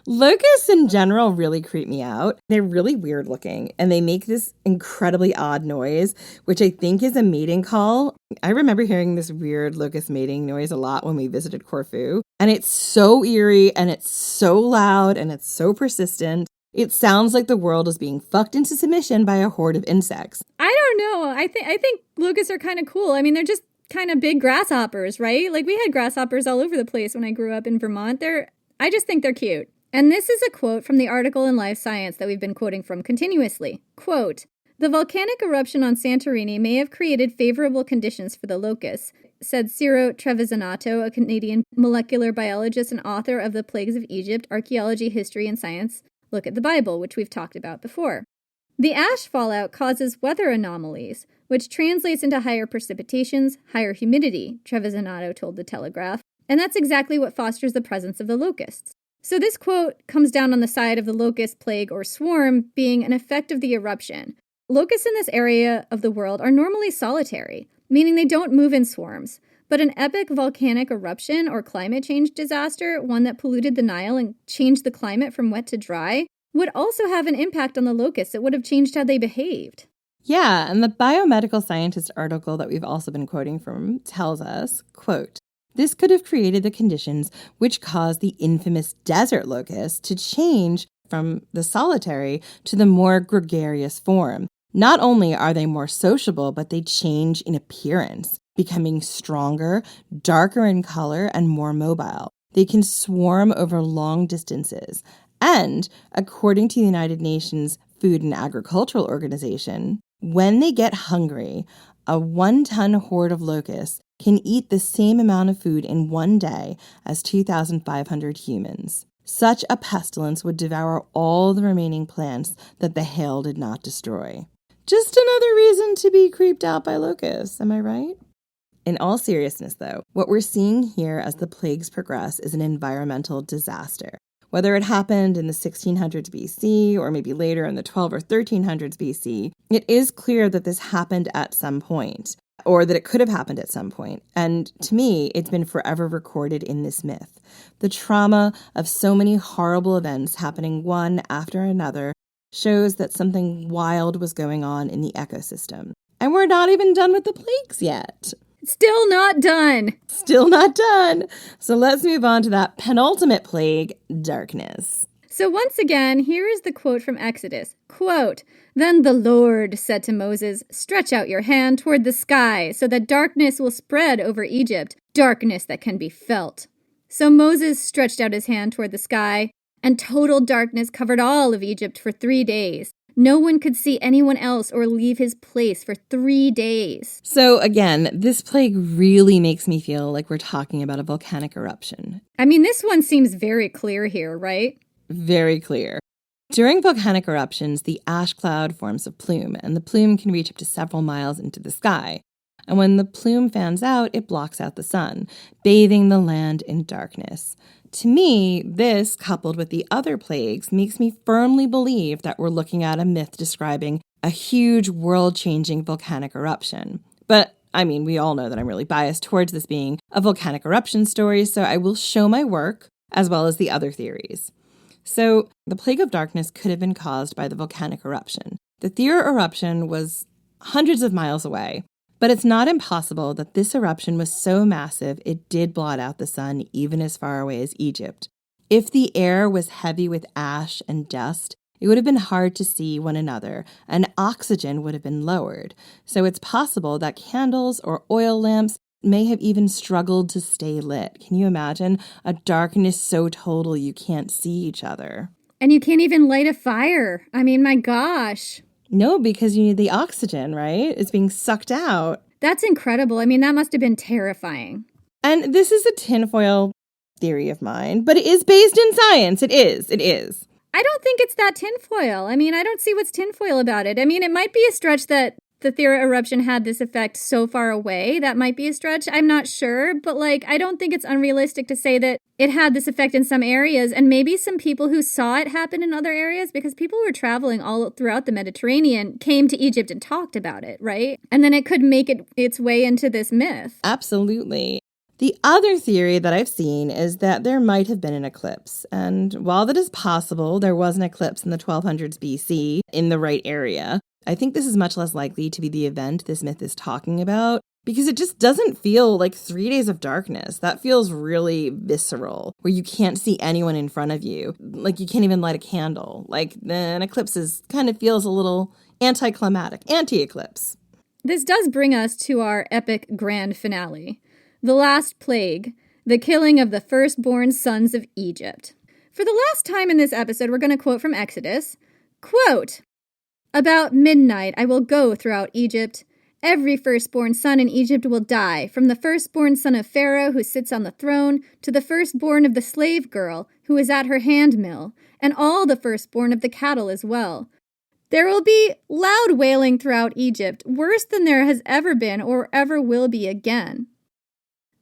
[SPEAKER 5] locusts in general really creep me out. They're really weird looking, and they make this incredibly odd noise, which I think is a mating call. I remember hearing this weird locust mating noise a lot when we visited Corfu, and it's so eerie, and it's so loud, and it's so persistent. It sounds like the world is being fucked into submission by a horde of insects.
[SPEAKER 4] I don't know. I think locusts are kind of cool. I mean, they're just kind of big grasshoppers, right? Like, we had grasshoppers all over the place when I grew up in Vermont. I just think they're cute. And this is a quote from the article in Life Science that we've been quoting from continuously. Quote, "The volcanic eruption on Santorini may have created favorable conditions for the locusts," said Ciro Trevisanato, a Canadian molecular biologist and author of The Plagues of Egypt, Archaeology, History, and Science. Look at the Bible, which we've talked about before. The ash fallout causes weather anomalies, which translates into higher precipitations, higher humidity, Trevisanato told The Telegraph, and that's exactly what fosters the presence of the locusts. So this quote comes down on the side of the locust plague or swarm being an effect of the eruption. Locusts in this area of the world are normally solitary, meaning they don't move in swarms. But an epic volcanic eruption or climate change disaster, one that polluted the Nile and changed the climate from wet to dry, would also have an impact on the locusts. It would have changed how they behaved.
[SPEAKER 5] Yeah, and the biomedical scientist article that we've also been quoting from tells us, quote, "This could have created the conditions which caused the infamous desert locust to change from the solitary to the more gregarious form. Not only are they more sociable, but they change in appearance, becoming stronger, darker in color, and more mobile. They can swarm over long distances. And, according to the United Nations Food and Agricultural Organization, when they get hungry, a 1-ton horde of locusts can eat the same amount of food in one day as 2,500 humans. Such a pestilence would devour all the remaining plants that the hail did not destroy." Just another reason to be creeped out by locusts, am I right? In all seriousness, though, what we're seeing here as the plagues progress is an environmental disaster. Whether it happened in the 1600s BC or maybe later in the 12 or 1300s BC, it is clear that this happened at some point, or that it could have happened at some point. And to me, it's been forever recorded in this myth. The trauma of so many horrible events happening one after another shows that something wild was going on in the ecosystem. And we're not even done with the plagues yet.
[SPEAKER 4] Still not done.
[SPEAKER 5] Still not done. So let's move on to that penultimate plague, darkness.
[SPEAKER 4] So once again, here is the quote from Exodus. Quote, "Then the Lord said to Moses, 'Stretch out your hand toward the sky so that darkness will spread over Egypt, darkness that can be felt.' So Moses stretched out his hand toward the sky, and total darkness covered all of Egypt for 3 days. No one could see anyone else or leave his place for 3 days."
[SPEAKER 5] So again, this plague really makes me feel like we're talking about a volcanic eruption.
[SPEAKER 4] I mean, this one seems very clear here, right?
[SPEAKER 5] Very clear. During volcanic eruptions, the ash cloud forms a plume, and the plume can reach up to several miles into the sky. And when the plume fans out, it blocks out the sun, bathing the land in darkness. To me, this, coupled with the other plagues, makes me firmly believe that we're looking at a myth describing a huge world-changing volcanic eruption. But, I mean, we all know that I'm really biased towards this being a volcanic eruption story, so I will show my work as well as the other theories. So, the plague of darkness could have been caused by the volcanic eruption. The Thera eruption was hundreds of miles away, but it's not impossible that this eruption was so massive it did blot out the sun even as far away as Egypt. If the air was heavy with ash and dust, it would have been hard to see one another, and oxygen would have been lowered. So it's possible that candles or oil lamps may have even struggled to stay lit. Can you imagine a darkness so total you can't see each other?
[SPEAKER 4] And you can't even light a fire. I mean, my gosh.
[SPEAKER 5] No, because you need the oxygen, right? It's being sucked out.
[SPEAKER 4] That's incredible. I mean, that must have been terrifying.
[SPEAKER 5] And this is a tinfoil theory of mine, but it is based in science. It is.
[SPEAKER 4] I don't think it's that tinfoil. I mean, I don't see what's tinfoil about it. I mean, it might be a stretch that the Thera eruption had this effect so far away. That might be a stretch. I'm not sure. But I don't think it's unrealistic to say that it had this effect in some areas, and maybe some people who saw it happen in other areas, because people who were traveling all throughout the Mediterranean came to Egypt and talked about it, right? And then it could make its way into this myth.
[SPEAKER 5] Absolutely. The other theory that I've seen is that there might have been an eclipse. And while that is possible, there was an eclipse in the 1200s BC in the right area. I think this is much less likely to be the event this myth is talking about, because it just doesn't feel like 3 days of darkness. That feels really visceral, where you can't see anyone in front of you. Like you can't even light a candle. Like an eclipse kind of feels a little anticlimactic, anti-eclipse.
[SPEAKER 4] This does bring us to our epic grand finale. The last plague, the killing of the firstborn sons of Egypt. For the last time in this episode, we're going to quote from Exodus. Quote, "About midnight I will go throughout Egypt. Every firstborn son in Egypt will die, from the firstborn son of Pharaoh who sits on the throne to the firstborn of the slave girl who is at her handmill, and all the firstborn of the cattle as well. There will be loud wailing throughout Egypt, worse than there has ever been or ever will be again."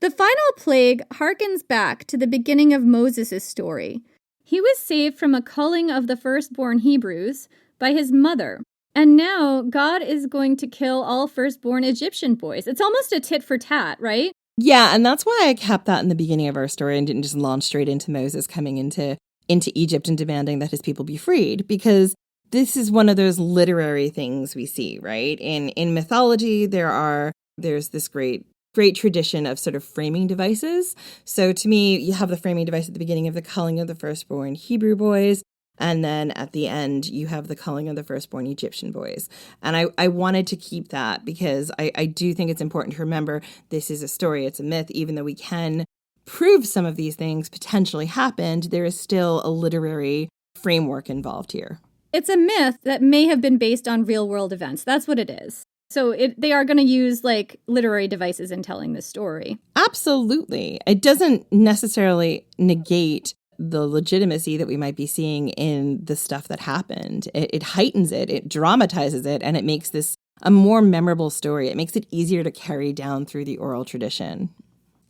[SPEAKER 4] The final plague harkens back to the beginning of Moses' story. He was saved from a culling of the firstborn Hebrews by his mother. And now God is going to kill all firstborn Egyptian boys. It's almost a tit for tat, right?
[SPEAKER 5] Yeah, and that's why I kept that in the beginning of our story and didn't just launch straight into Moses coming into Egypt and demanding that his people be freed, because this is one of those literary things we see, right? In mythology, there's this great tradition of sort of framing devices. So to me, you have the framing device at the beginning of the culling of the firstborn Hebrew boys, and then at the end, you have the culling of the firstborn Egyptian boys. And I wanted to keep that because I do think it's important to remember this is a story, it's a myth. Even though we can prove some of these things potentially happened, there is still a literary framework involved here.
[SPEAKER 4] It's a myth that may have been based on real-world events. That's what it is. So they are going to use literary devices in telling this story.
[SPEAKER 5] Absolutely. It doesn't necessarily negate the legitimacy that we might be seeing in the stuff that happened. It heightens it, it dramatizes it, and it makes this a more memorable story. It makes it easier to carry down through the oral tradition.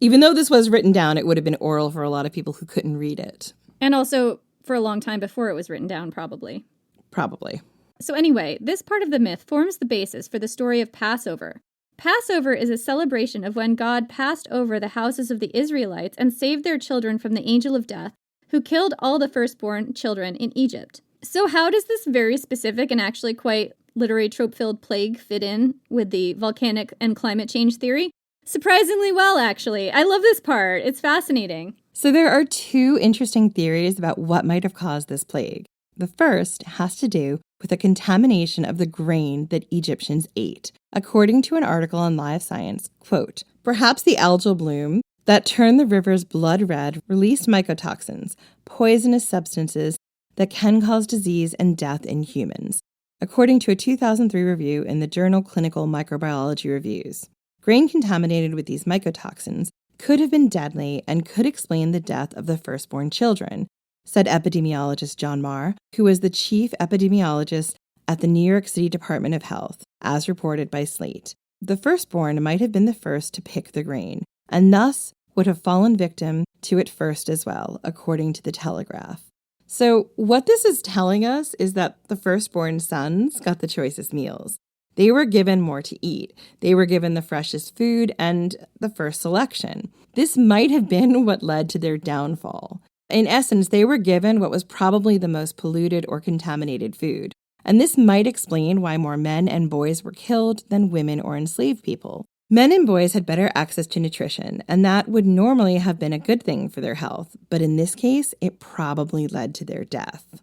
[SPEAKER 5] Even though this was written down, it would have been oral for a lot of people who couldn't read it.
[SPEAKER 4] And also for a long time before it was written down, probably.
[SPEAKER 5] Probably.
[SPEAKER 4] So anyway, this part of the myth forms the basis for the story of Passover. Passover is a celebration of when God passed over the houses of the Israelites and saved their children from the angel of death, who killed all the firstborn children in Egypt. So how does this very specific and actually quite literary trope-filled plague fit in with the volcanic and climate change theory? Surprisingly well, actually. I love this part. It's fascinating.
[SPEAKER 5] So there are two interesting theories about what might have caused this plague. The first has to do with a contamination of the grain that Egyptians ate. According to an article on Live Science, quote, "Perhaps the algal bloom that turned the rivers blood red released mycotoxins, poisonous substances that can cause disease and death in humans," according to a 2003 review in the journal Clinical Microbiology Reviews. Grain contaminated with these mycotoxins could have been deadly and could explain the death of the firstborn children, said epidemiologist John Marr, who was the chief epidemiologist at the New York City Department of Health, as reported by Slate. The firstborn might have been the first to pick the grain, and thus would have fallen victim to it first as well, according to the Telegraph. So what this is telling us is that the firstborn sons got the choicest meals. They were given more to eat. They were given the freshest food and the first selection. This might have been what led to their downfall. In essence, they were given what was probably the most polluted or contaminated food. And this might explain why more men and boys were killed than women or enslaved people. Men and boys had better access to nutrition, and that would normally have been a good thing for their health. But in this case, it probably led to their death.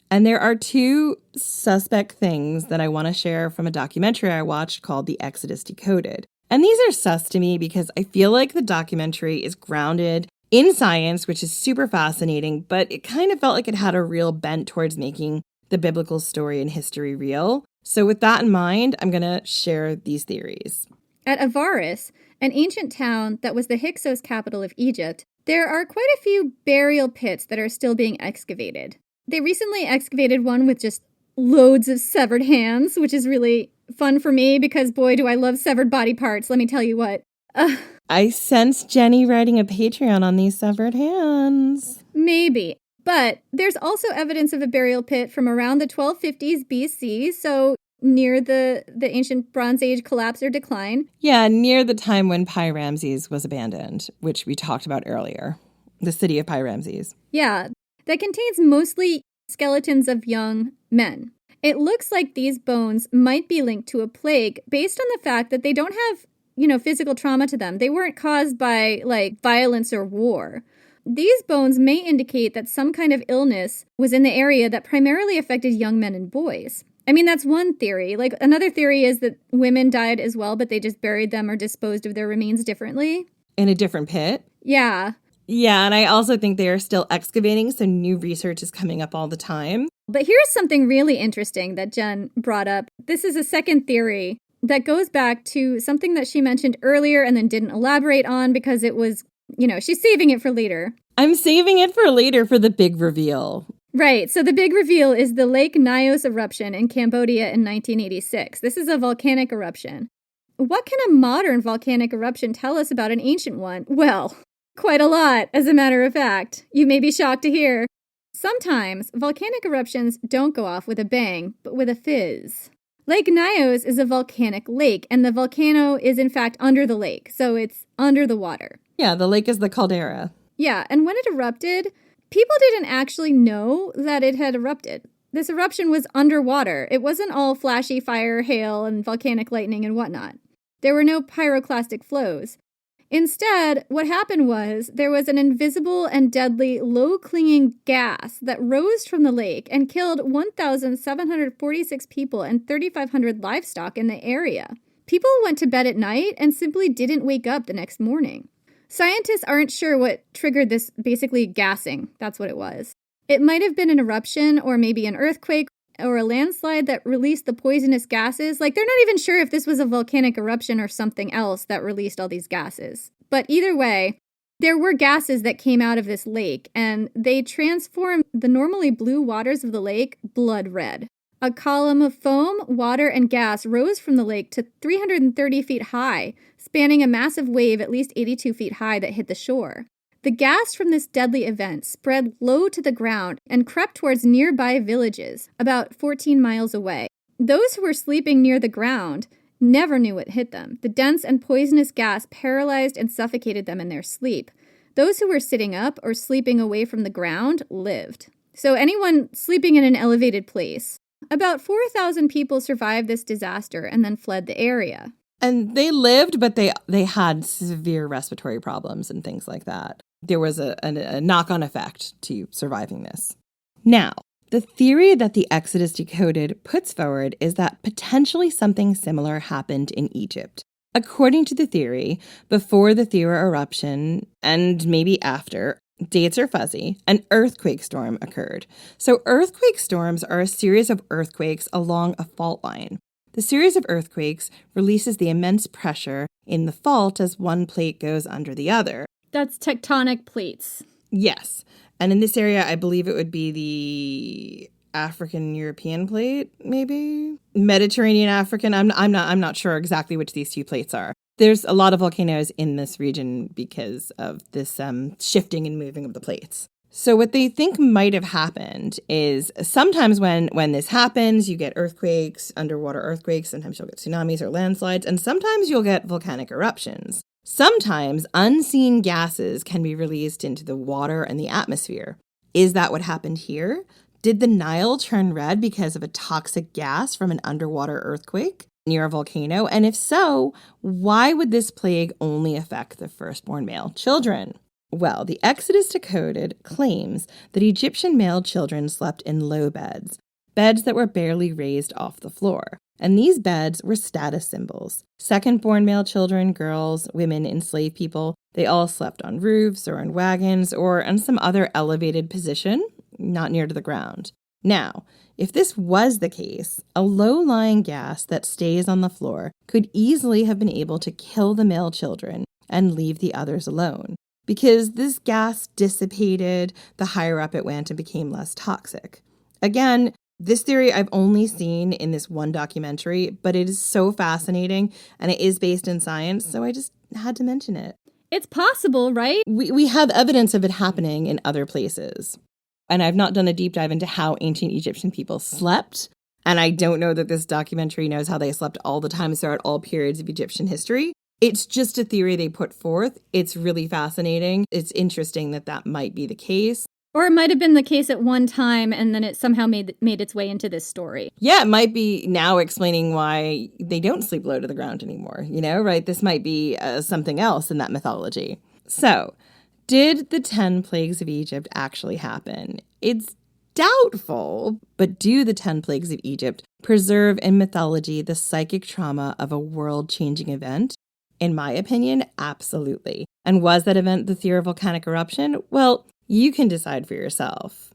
[SPEAKER 5] And there are two suspect things that I want to share from a documentary I watched called The Exodus Decoded. And these are sus to me because I feel like the documentary is grounded in science, which is super fascinating, but it kind of felt like it had a real bent towards making the biblical story and history real. So with that in mind, I'm going to share these theories.
[SPEAKER 4] At Avaris, an ancient town that was the Hyksos capital of Egypt, there are quite a few burial pits that are still being excavated. They recently excavated one with just loads of severed hands, which is really fun for me because, boy, do I love severed body parts. Let me tell you what.
[SPEAKER 5] I sense Jenny writing a Patreon on these severed hands.
[SPEAKER 4] Maybe. But there's also evidence of a burial pit from around the 1250s BC, so near the ancient Bronze Age collapse or decline.
[SPEAKER 5] Yeah, near the time when Pi-Ramses was abandoned, which we talked about earlier. The city of Pi-Ramses.
[SPEAKER 4] Yeah, that contains mostly skeletons of young men. It looks like these bones might be linked to a plague based on the fact that they don't have, physical trauma to them. They weren't caused by, violence or war. These bones may indicate that some kind of illness was in the area that primarily affected young men and boys. I mean, that's one theory. Another theory is that women died as well, but they just buried them or disposed of their remains differently.
[SPEAKER 5] In a different pit?
[SPEAKER 4] Yeah.
[SPEAKER 5] Yeah, and I also think they are still excavating, so new research is coming up all the time.
[SPEAKER 4] But here's something really interesting that Jen brought up. This is a second theory that goes back to something that she mentioned earlier and then didn't elaborate on because it was, she's saving it for later.
[SPEAKER 5] I'm saving it for later for the big reveal.
[SPEAKER 4] Right, so the big reveal is the Lake Nyos eruption in Cambodia in 1986. This is a volcanic eruption. What can a modern volcanic eruption tell us about an ancient one? Well, quite a lot, as a matter of fact. You may be shocked to hear. Sometimes volcanic eruptions don't go off with a bang, but with a fizz. Lake Nyos is a volcanic lake, and the volcano is in fact under the lake, so it's under the water.
[SPEAKER 5] Yeah, the lake is the caldera.
[SPEAKER 4] Yeah, and when it erupted, people didn't actually know that it had erupted. This eruption was underwater. It wasn't all flashy fire, hail, and volcanic lightning and whatnot. There were no pyroclastic flows. Instead, what happened was there was an invisible and deadly low-clinging gas that rose from the lake and killed 1,746 people and 3,500 livestock in the area. People went to bed at night and simply didn't wake up the next morning. Scientists aren't sure what triggered this basically gassing. That's what it was. It might have been an eruption or maybe an earthquake or a landslide that released the poisonous gases. They're not even sure if this was a volcanic eruption or something else that released all these gases. But either way, there were gases that came out of this lake, and they transformed the normally blue waters of the lake blood red. A column of foam, water, and gas rose from the lake to 330 feet high, spanning a massive wave at least 82 feet high that hit the shore. The gas from this deadly event spread low to the ground and crept towards nearby villages, about 14 miles away. Those who were sleeping near the ground never knew what hit them. The dense and poisonous gas paralyzed and suffocated them in their sleep. Those who were sitting up or sleeping away from the ground lived. So anyone sleeping in an elevated place. About 4,000 people survived this disaster and then fled the area.
[SPEAKER 5] And they lived, but they had severe respiratory problems and things like that. There was a knock-on effect to surviving this. Now, the theory that the Exodus Decoded puts forward is that potentially something similar happened in Egypt. According to the theory, before the Thera eruption, and maybe after, dates are fuzzy, an earthquake storm occurred. So earthquake storms are a series of earthquakes along a fault line. The series of earthquakes releases the immense pressure in the fault as one plate goes under the other.
[SPEAKER 4] That's tectonic plates.
[SPEAKER 5] Yes. And in this area, I believe it would be the African-European plate, maybe? Mediterranean-African? I'm not sure exactly which these two plates are. There's a lot of volcanoes in this region because of this shifting and moving of the plates. So what they think might have happened is sometimes when this happens, you get earthquakes, underwater earthquakes, sometimes you'll get tsunamis or landslides, and sometimes you'll get volcanic eruptions. Sometimes unseen gases can be released into the water and the atmosphere. Is that what happened here? Did the Nile turn red because of a toxic gas from an underwater earthquake near a volcano? And if so, why would this plague only affect the firstborn male children? Well, the Exodus Decoded claims that Egyptian male children slept in low beds, beds that were barely raised off the floor. And these beds were status symbols. Second-born male children, girls, women, enslaved people, they all slept on roofs or in wagons or in some other elevated position, not near to the ground. Now, if this was the case, a low-lying gas that stays on the floor could easily have been able to kill the male children and leave the others alone. Because this gas dissipated the higher up it went and became less toxic. Again, This theory I've only seen in this one documentary, but it is so fascinating and it is based in science, so I just had to mention it.
[SPEAKER 4] It's possible, right?
[SPEAKER 5] We have evidence of it happening in other places. And I've not done a deep dive into how ancient Egyptian people slept. And I don't know that this documentary knows how they slept all the time throughout all periods of Egyptian history. It's just a theory they put forth. It's really fascinating. It's interesting that that might be the case.
[SPEAKER 4] Or it might have been the case at one time and then it somehow made its way into this story.
[SPEAKER 5] Yeah, it might be now explaining why they don't sleep low to the ground anymore, right? This might be something else in that mythology. So, did the 10 plagues of Egypt actually happen? It's doubtful, but do the 10 plagues of Egypt preserve in mythology the psychic trauma of a world-changing event? In my opinion, absolutely. And was that event the theory of volcanic eruption? Well, you can decide for yourself.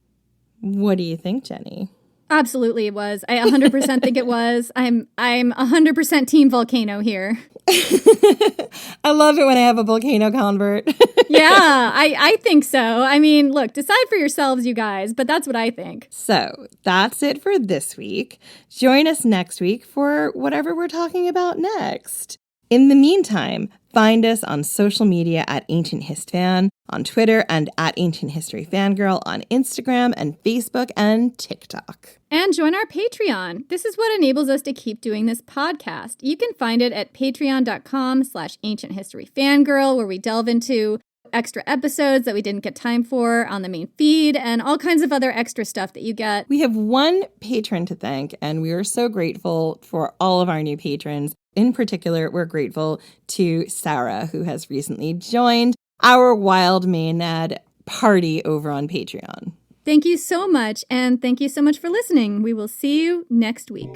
[SPEAKER 5] What do you think, Jenny?
[SPEAKER 4] Absolutely it was. I 100% think it was. I'm 100% team volcano here.
[SPEAKER 5] I love it when I have a volcano convert.
[SPEAKER 4] Yeah, I think so. I mean, look, decide for yourselves, you guys, but that's what I think.
[SPEAKER 5] So that's it for this week. Join us next week for whatever we're talking about next. In the meantime, find us on social media at Ancient Hist Fan, on Twitter, and at Ancient History Fangirl on Instagram and Facebook and TikTok.
[SPEAKER 4] And join our Patreon. This is what enables us to keep doing this podcast. You can find it at patreon.com/Ancient History Fangirl, where we delve into extra episodes that we didn't get time for on the main feed and all kinds of other extra stuff that you get.
[SPEAKER 5] We have one patron to thank, and we are so grateful for all of our new patrons. In particular, we're grateful to Sarah, who has recently joined our Wild Maenad party over on Patreon.
[SPEAKER 4] Thank you so much, and thank you so much for listening. We will see you next week.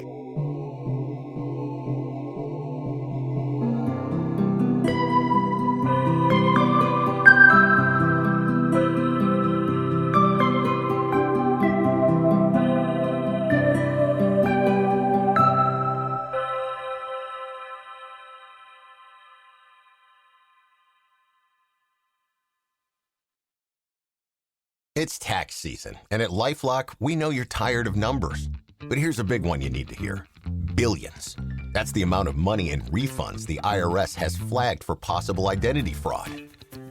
[SPEAKER 11] It's tax season, and at LifeLock, we know you're tired of numbers. But here's a big one you need to hear. Billions. That's the amount of money in refunds the IRS has flagged for possible identity fraud.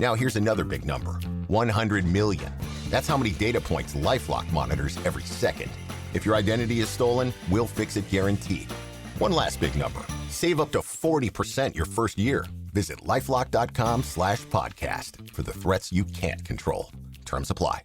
[SPEAKER 11] Now here's another big number. 100 million. That's how many data points LifeLock monitors every second. If your identity is stolen, we'll fix it guaranteed. One last big number. Save up to 40% your first year. Visit LifeLock.com/podcast for the threats you can't control. Terms apply.